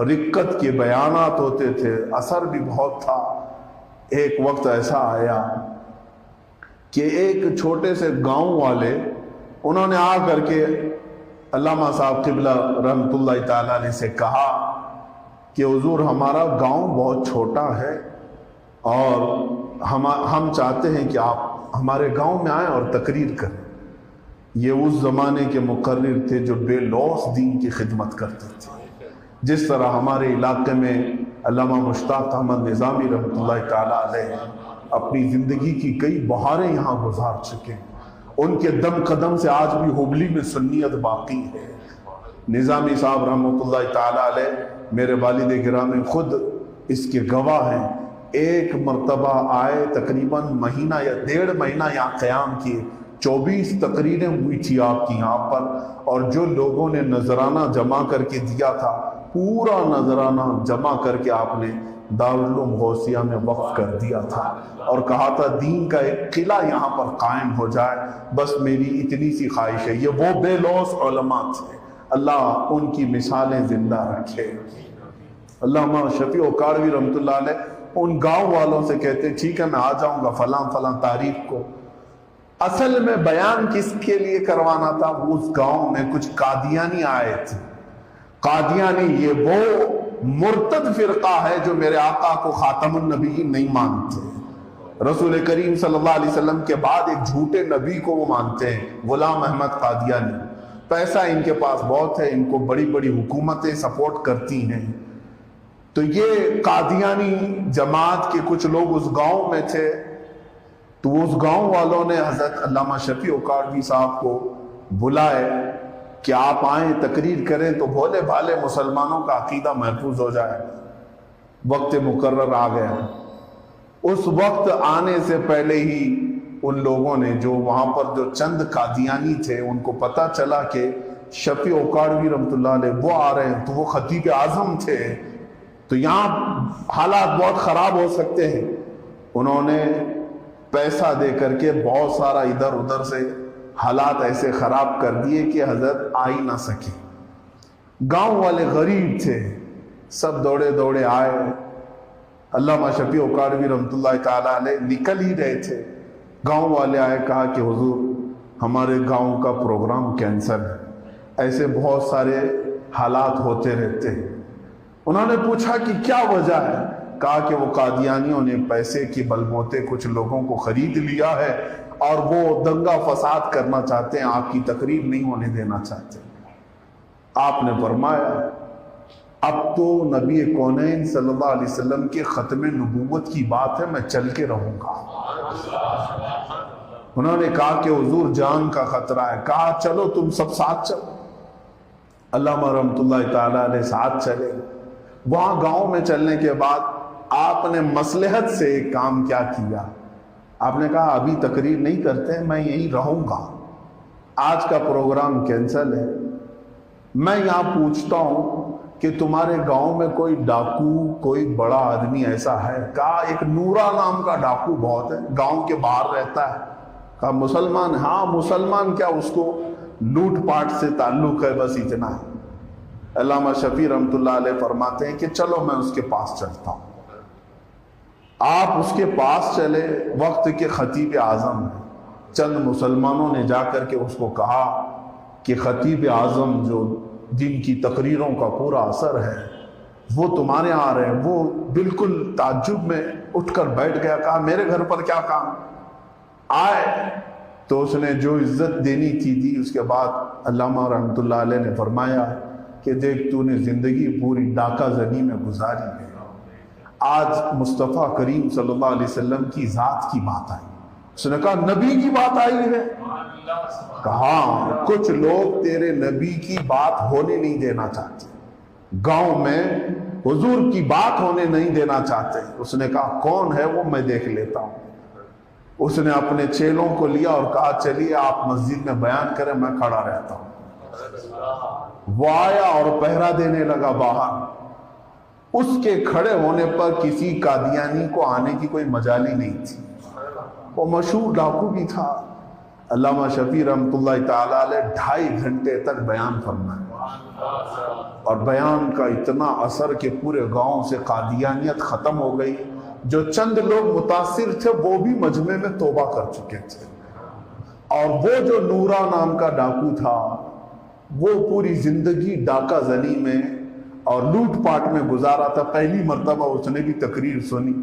رقت کے بیانات ہوتے تھے، اثر بھی بہت تھا۔ ایک وقت ایسا آیا کہ ایک چھوٹے سے گاؤں والے انہوں نے آ کر کے علامہ صاحب قبلہ رحمۃ اللہ تعالیٰ علیہ سے کہا کہ حضور ہمارا گاؤں بہت چھوٹا ہے اور ہم چاہتے ہیں کہ آپ ہمارے گاؤں میں آئیں اور تقریر کریں۔ یہ اس زمانے کے مقرر تھے جو بے لوث دین کی خدمت کرتے تھے، جس طرح ہمارے علاقے میں علامہ مشتاق احمد نظامی رحمۃ اللہ تعالیٰ علیہ اپنی زندگی کی کئی بہاریں یہاں گزار چکے ہیں، ان کے دم قدم سے آج بھی ہبلی میں سنیت باقی ہے۔ نظامی صاحب رحمۃ اللہ تعالیٰ علیہ میرے والد گرامی خود اس کے گواہ ہیں، ایک مرتبہ آئے، تقریباً مہینہ یا 1.5 مہینہ یہاں قیام کیے، 24 تقریریں ہوئی تھی آپ کی یہاں پر، اور جو لوگوں نے نذرانہ جمع کر کے دیا تھا پورا نذرانہ جمع کر کے آپ نے دارالعلوم غوثیہ میں وقف کر دیا تھا اور کہا تھا دین کا ایک قلعہ یہاں پر قائم ہو جائے، بس میری اتنی سی خواہش ہے۔ یہ وہ بے لوث علماء تھے، اللہ ان کی مثالیں زندہ رکھے۔ علامہ شفیع اوکاڑوی رحمۃ اللہ علیہ ان گاؤں والوں سے کہتے ٹھیک ہے میں آ جاؤں گا فلاں تاریخ کو۔ اصل میں بیان کس کے لیے کروانا تھا؟ اس گاؤں میں کچھ قادیانی آئے تھے۔ قادیانی یہ وہ مرتد فرقہ ہے جو میرے آقا کو خاتم النبیین نہیں مانتے، رسول کریم صلی اللہ علیہ وسلم کے بعد ایک جھوٹے نبی کو وہ مانتے ہیں، غلام احمد قادیانی۔ پیسہ ان کے پاس بہت ہے، ان کو بڑی بڑی حکومتیں سپورٹ کرتی ہیں۔ تو یہ قادیانی جماعت کے کچھ لوگ اس گاؤں میں تھے، تو اس گاؤں والوں نے حضرت علامہ شفیع اوکاڑوی صاحب کو بلائے کہ آپ آئیں تقریر کریں تو بھولے بھالے مسلمانوں کا عقیدہ محفوظ ہو جائے۔ وقت مقرر آ گیا، اس وقت آنے سے پہلے ہی ان لوگوں نے جو وہاں پر جو چند قادیانی تھے ان کو پتہ چلا کہ شفیع اوکاڑوی رحمۃ اللہ علیہ وہ آ رہے ہیں، تو وہ خطیب اعظم تھے، تو یہاں حالات بہت خراب ہو سکتے ہیں۔ انہوں نے پیسہ دے کر کے بہت سارا ادھر ادھر سے حالات ایسے خراب کر دیے کہ حضرت آ ہی نہ سکے۔ گاؤں والے غریب تھے، سب دوڑے دوڑے آئے۔ علامہ شفیع اوکاڑوی رحمۃ اللہ تعالیٰ علیہ نکل ہی رہے تھے، گاؤں والے آئے، کہا کہ حضور ہمارے گاؤں کا پروگرام کینسل ہے، ایسے بہت سارے حالات ہوتے رہتے ہیں۔ انہوں نے پوچھا کہ کیا وجہ ہے؟ کہا کہ وہ قادیانیوں نے پیسے کی بلبوتے کچھ لوگوں کو خرید لیا ہے اور وہ دنگا فساد کرنا چاہتے ہیں، آپ کی تقریر نہیں ہونے دینا چاہتے۔ آپ نے فرمایا اب تو نبی کونین صلی اللہ علیہ وسلم کے ختم نبوت کی بات ہے، میں چل کے رہوں گا۔ انہوں نے کہا کہ حضور جان کا خطرہ ہے، کہا چلو تم سب ساتھ چلو۔ علامہ رحمۃ اللہ تعالیٰ علیہ ساتھ چلے۔ وہاں گاؤں میں چلنے کے بعد آپ نے مصلحت سے ایک کام کیا کیا، آپ نے کہا ابھی تقریر نہیں کرتے، میں یہیں رہوں گا، آج کا پروگرام کینسل ہے، میں یہاں پوچھتا ہوں کہ تمہارے گاؤں میں کوئی ڈاکو، کوئی بڑا آدمی ایسا ہے؟ کہا ایک نورا نام کا ڈاکو بہت ہے، گاؤں کے باہر رہتا ہے۔ کہا مسلمان؟ ہاں مسلمان، کیا اس کو لوٹ پاٹ سے تعلق ہے، بس اتنا ہے۔ علامہ شفیع رحمۃ اللہ علیہ فرماتے ہیں کہ چلو میں اس کے پاس چلتا ہوں۔ آپ اس کے پاس چلے، وقت کے خطیب اعظم ہیں۔ چند مسلمانوں نے جا کر کے اس کو کہا کہ خطیب اعظم جو جن کی تقریروں کا پورا اثر ہے وہ تمہارے آ رہے ہیں۔ وہ بالکل تعجب میں اٹھ کر بیٹھ گیا، کہا میرے گھر پر کیا کام؟ آئے تو اس نے جو عزت دینی تھی دی۔ اس کے بعد علامہ رحمۃ اللہ علیہ نے فرمایا کہ دیکھ تو نے زندگی پوری ڈاکہ زنی میں گزاری ہے، آج مصطفیٰ کریم صلی اللہ علیہ وسلم کی ذات کی بات آئی۔ اس نے کہا نبی کی بات آئی ہے؟ کہا کچھ لوگ تیرے نبی کی بات ہونے نہیں دینا چاہتے، گاؤں میں حضور کی بات ہونے نہیں دینا چاہتے۔ اس نے کہا کون ہے وہ؟ میں دیکھ لیتا ہوں۔ اس نے اپنے چیلوں کو لیا اور کہا چلیے آپ مسجد میں بیان کریں، میں کھڑا رہتا ہوں۔ وہ آیا اور پہرا دینے لگا باہر۔ اس کے کھڑے ہونے پر کسی قادیانی کو آنے کی کوئی مجال ہی نہیں تھی، وہ مشہور ڈاکو بھی تھا۔ علامہ شفیع رحمۃ اللہ تعالی علیہ 2.5 گھنٹے تک بیان فرمایا، اور بیان کا اتنا اثر کہ پورے گاؤں سے قادیانیت ختم ہو گئی۔ جو چند لوگ متاثر تھے وہ بھی مجمع میں توبہ کر چکے تھے، اور وہ جو نورا نام کا ڈاکو تھا وہ پوری زندگی ڈاکہ زنی میں اور لوٹ پاٹ میں گزارا تھا۔ پہلی مرتبہ اس نے بھی تقریر سنی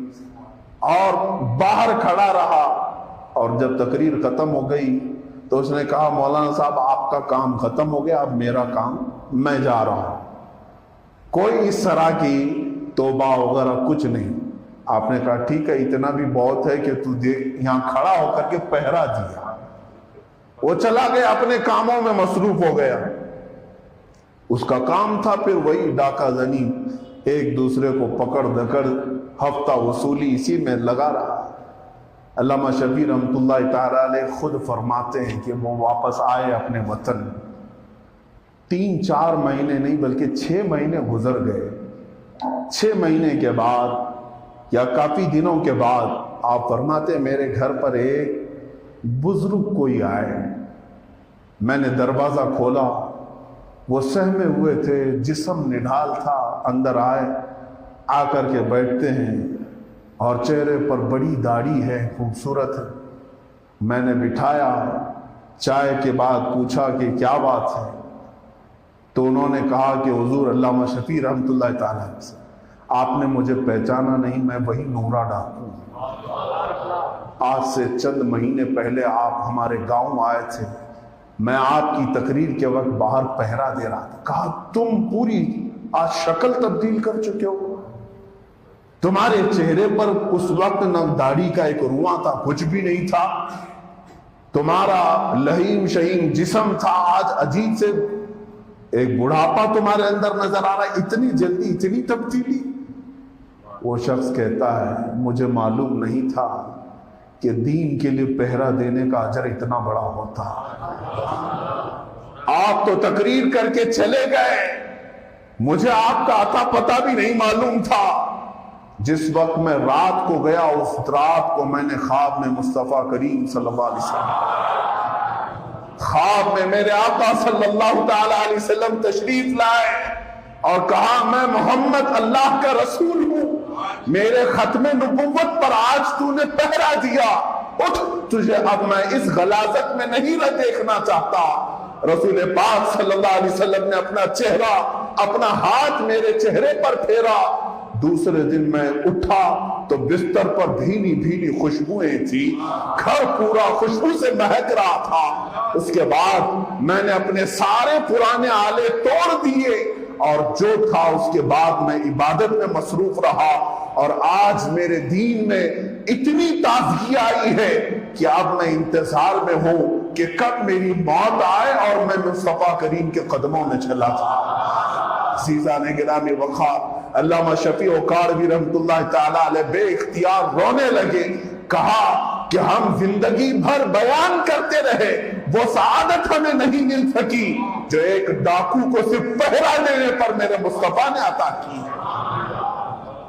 اور باہر کھڑا رہا، اور جب تقریر ختم ہو گئی تو اس نے کہا مولانا صاحب آپ کا کام ختم ہو گیا، اب میرا کام، میں جا رہا ہوں۔ کوئی اس طرح کی توبہ وغیرہ کچھ نہیں۔ آپ نے کہا ٹھیک ہے، اتنا بھی بہت ہے کہ تو دیکھ یہاں کھڑا ہو کر کے پہرا دیا۔ وہ چلا گیا، اپنے کاموں میں مصروف ہو گیا۔ اس کا کام تھا پھر وہی ڈاکہ زنی، ایک دوسرے کو پکڑ دکڑ، ہفتہ وصولی، اسی میں لگا رہا۔ علامہ شفیع رحمۃ اللہ تعالی علیہ خود فرماتے ہیں کہ وہ واپس آئے اپنے وطن، 3-4 مہینے نہیں بلکہ 6 مہینے گزر گئے۔ 6 مہینے کے بعد یا کافی دنوں کے بعد آپ فرماتے ہیں میرے گھر پر ایک بزرگ کوئی آئے، میں نے دروازہ کھولا، وہ سہمے ہوئے تھے، جسم نڈھال تھا، اندر آئے، آ کر کے بیٹھتے ہیں اور چہرے پر بڑی داڑھی ہے، خوبصورت ہے۔ میں نے بٹھایا، چائے کے بعد پوچھا کہ کیا بات ہے، تو انہوں نے کہا کہ حضور علامہ شفیع رحمۃ اللہ تعالیٰ سے آپ نے مجھے پہچانا نہیں، میں وہی نورا ڈاکو ہوں۔ آج سے چند مہینے پہلے آپ ہمارے گاؤں آئے تھے، میں آپ کی تقریر کے وقت باہر پہرا دے رہا تھا۔ کہا تم پوری آج شکل تبدیل کر چکے ہو، تمہارے چہرے پر اس وقت نہ داڑھی کا ایک رواں تھا، کچھ بھی نہیں تھا، تمہارا لہیم شہیم جسم تھا، آج عجیب سے ایک بڑھاپا تمہارے اندر نظر آ رہا ہے، اتنی جلدی اتنی تبدیلی۔ وہ شخص کہتا ہے مجھے معلوم نہیں تھا کہ دین کے لیے پہرا دینے کا اجر اتنا بڑا ہوتا۔ آپ تو تقریر کر کے چلے گئے، مجھے آپ کا عطا پتہ بھی نہیں معلوم تھا۔ جس وقت میں رات کو گیا، اس رات کو میں نے خواب میں مصطفیٰ کریم صلی اللہ علیہ وسلم، خواب میں میرے آقا صلی اللہ تعالی علیہ وسلم تشریف لائے اور کہا میں محمد اللہ کا رسول ہوں، میرے ختم نبوت پر آج تو نے پہرا دیا، اٹھ، تجھے اب میں اس غلاظت میں نہیں دیکھنا چاہتا۔ رسول پاک صلی اللہ علیہ وسلم نے اپنا چہرہ، اپنا ہاتھ میرے چہرے پر پھیرا۔ دوسرے دن میں اٹھا تو بستر پر بھینی بھینی خوشبوئیں تھی، گھر پورا خوشبو سے مہک رہا تھا۔ اس کے بعد میں نے اپنے سارے پرانے آلے توڑ دیے اور جو تھا اس کے بعد میں عبادت میں مصروف رہا، اور آج میرے دین میں اتنی تازگی آئی ہے کہ اب میں انتظار میں ہوں کہ کب میری موت آئے اور میں مصطفیٰ کریم کے قدموں میں چلا جاؤں۔ عزیزان گرامی وقار، علامہ شفیع کاروی رحمۃ اللہ تعالی علیہ بے اختیار رونے لگے، کہا کہ ہم زندگی بھر بیان کرتے رہے، وہ سعادت ہمیں نہیں مل سکی جو ایک ڈاکو کو صرف پہرا دینے پر میرے مصطفیٰ نے عطا کی،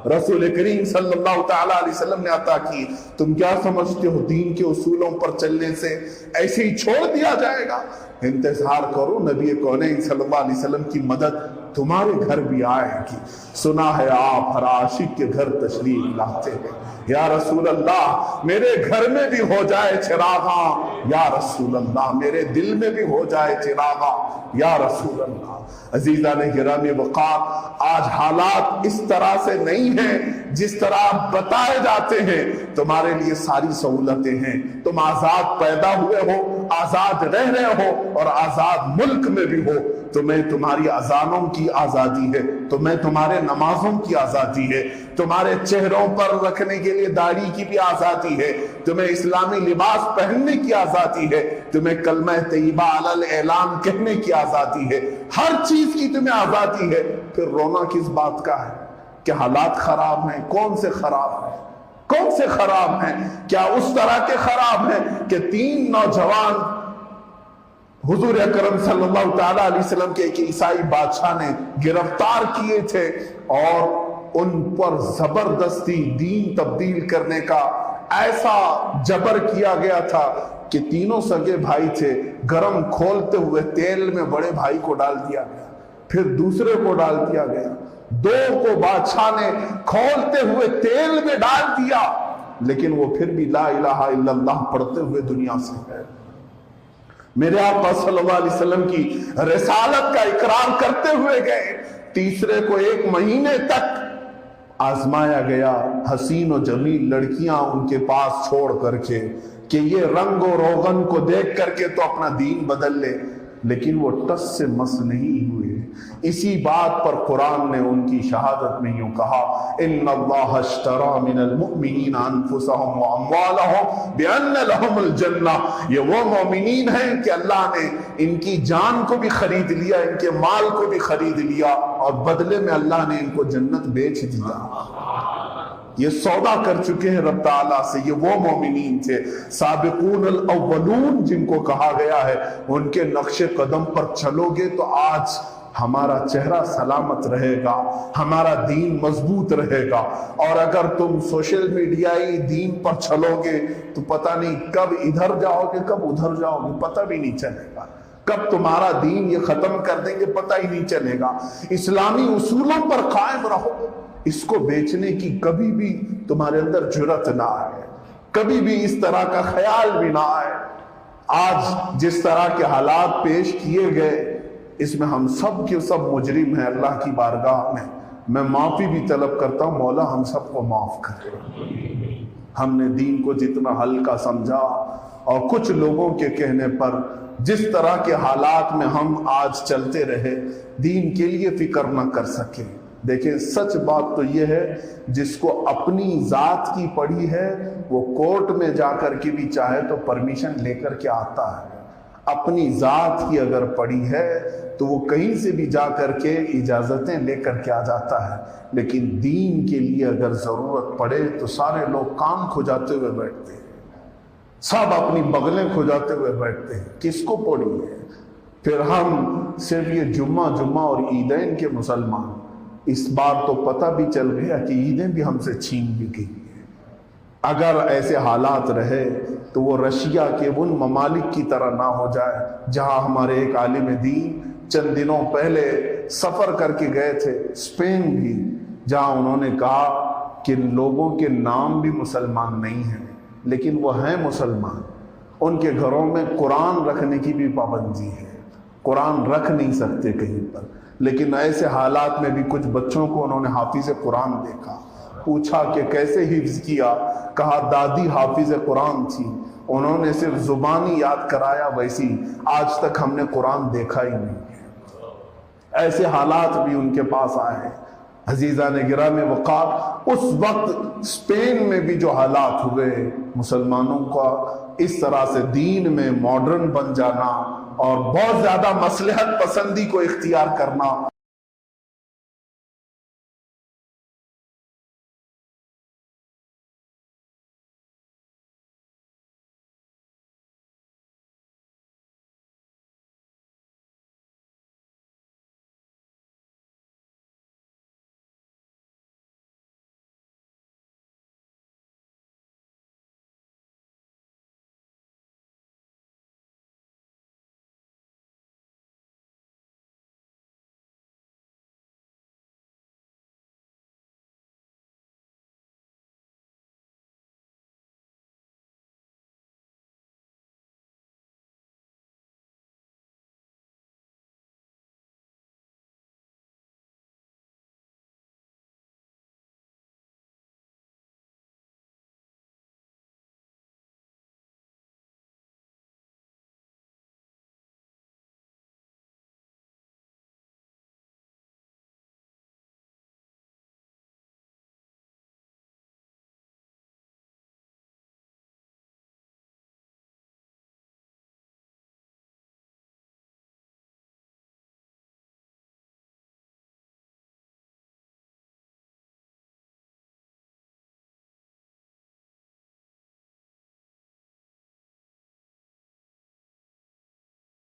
رسول کریم صلی اللہ تعالیٰ علیہ وسلم نے عطا کی۔ تم کیا سمجھتے ہو دین کے اصولوں پر چلنے سے ایسے ہی چھوڑ دیا جائے گا؟ انتظار کرو، نبی کونین صلی اللہ علیہ وسلم کی مدد تمہارے گھر بھی آئے گی۔ سنا ہے آپ ہر عاشق کے گھر تشریف لاتے ہیں، یا رسول اللہ میرے گھر میں بھی ہو جائے چراغاں، یا رسول اللہ میرے دل میں بھی ہو جائے چراغاں، یا رسول اللہ۔ عزیزان گرامی وقار، آج حالات اس طرح سے نہیں ہیں جس طرح بتائے جاتے ہیں۔ تمہارے لیے ساری سہولتیں ہیں، تم آزاد پیدا ہوئے ہو، آزاد رہ رہے ہو اور آزاد ملک میں بھی ہو۔ تمہیں تمہاری اذانوں کی آزادی ہے، تمہیں تمہارے نمازوں کی آزادی ہے، تمہارے چہروں پر رکھنے کے لیے داڑھی کی بھی آزادی ہے، تمہیں اسلامی لباس پہننے کی آزادی ہے، تمہیں کلمہ طیبہ علی اعلان کہنے کی آزادی ہے، ہر چیز کی تمہیں آزادی ہے۔ پھر رونا کس بات کا ہے کہ حالات خراب ہیں؟ کون سے خراب ہیں؟ کون سے خراب ہیں؟ کیا اس طرح کے خراب ہیں کہ 3 نوجوان حضور اکرم صلی اللہ تعالیٰ علیہ وسلم کے ایک عیسائی بادشاہ نے گرفتار کیے تھے اور ان پر زبردستی دین تبدیل کرنے کا ایسا جبر کیا گیا تھا کہ تینوں سگے بھائی تھے، گرم کھولتے ہوئے تیل میں بڑے بھائی کو ڈال دیا گیا، پھر دوسرے کو ڈال دیا گیا، 2 کو بادشاہ نے کھولتے ہوئے تیل میں ڈال دیا، لیکن وہ پھر بھی لا الہ الا اللہ پڑھتے ہوئے دنیا سے گئے۔ میرے آقا صلی اللہ علیہ وسلم کی رسالت کا اقرار کرتے ہوئے گئے۔ تیسرے کو 1 مہینے تک آزمایا گیا، حسین و جمیل لڑکیاں ان کے پاس چھوڑ کر کے کہ یہ رنگ و روغن کو دیکھ کر کے تو اپنا دین بدل لے، لیکن وہ ٹس سے مس نہیں ہوئے۔ اسی بات پر قرآن نے ان کی شہادت میں یوں کہا، ان اللہ اشترى من المؤمنین انفسهم واموالهم بان لهم الجنہ۔ یہ وہ مومنین ہیں کہ اللہ نے ان کی جان کو بھی خرید لیا، ان کے مال کو بھی خرید لیا، اور بدلے میں اللہ نے ان کو جنت بیچ دیا۔ یہ سودا کر چکے ہیں رب تعالیٰ سے۔ یہ وہ مومنین تھے سابقون الاولون جن کو کہا گیا ہے ان کے نقش قدم پر چلو گے تو آج ہمارا چہرہ سلامت رہے گا، ہمارا دین مضبوط رہے گا۔ اور اگر تم سوشل میڈیائی دین پر چلو گے تو پتہ نہیں کب ادھر جاؤ گے کب ادھر جاؤ گے، پتہ بھی نہیں چلے گا، کب تمہارا دین یہ ختم کر دیں گے پتہ ہی نہیں چلے گا۔ اسلامی اصولوں پر قائم رہو، اس کو بیچنے کی کبھی بھی تمہارے اندر جرأت نہ آئے، کبھی بھی اس طرح کا خیال بھی نہ آئے۔ آج جس طرح کے حالات پیش کیے گئے اس میں ہم سب کے سب مجرم ہیں اللہ کی بارگاہ میں معافی بھی طلب کرتا ہوں، مولا ہم سب کو معاف کرے۔ ہم نے دین کو جتنا ہلکا سمجھا اور کچھ لوگوں کے کہنے پر جس طرح کے حالات میں ہم آج چلتے رہے، دین کے لیے فکر نہ کر سکے۔ دیکھیں سچ بات تو یہ ہے جس کو اپنی ذات کی پڑی ہے وہ کورٹ میں جا کر کے بھی چاہے تو پرمیشن لے کر کے آتا ہے۔ اپنی ذات کی اگر پڑی ہے تو وہ کہیں سے بھی جا کر کے اجازتیں لے کر کے آ جاتا ہے، لیکن دین کے لیے اگر ضرورت پڑے تو سارے لوگ کان کھجاتے ہوئے بیٹھتے ہیں، سب اپنی بغلیں کھجاتے ہوئے بیٹھتے ہیں، کس کو پڑی ہے؟ پھر ہم صرف یہ جمعہ اور عیدین کے مسلمان، اس بار تو پتہ بھی چل گیا کہ عیدیں بھی ہم سے چھین بھی گئی ہیں۔ اگر ایسے حالات رہے تو وہ رشیا کے ان ممالک کی طرح نہ ہو جائے جہاں ہمارے ایک عالم دین چند دنوں پہلے سفر کر کے گئے تھے، اسپین بھی، جہاں انہوں نے کہا کہ لوگوں کے نام بھی مسلمان نہیں ہیں لیکن وہ ہیں مسلمان، ان کے گھروں میں قرآن رکھنے کی بھی پابندی ہے، قرآن رکھ نہیں سکتے کہیں پر، لیکن ایسے حالات میں بھی کچھ بچوں کو انہوں نے حافظ قرآن دیکھا، پوچھا کہ کیسے حفظ کیا، کہا دادی حافظ قرآن تھی، انہوں نے صرف زبانی یاد کرایا، ویسی آج تک ہم نے قرآن دیکھا ہی نہیں ہے۔ ایسے حالات بھی ان کے پاس آئے ہیں۔ عزیزان گرامی وقار، اس وقت اسپین میں بھی جو حالات ہوئے، مسلمانوں کا اس طرح سے دین میں ماڈرن بن جانا اور بہت زیادہ مصلحت پسندی کو اختیار کرنا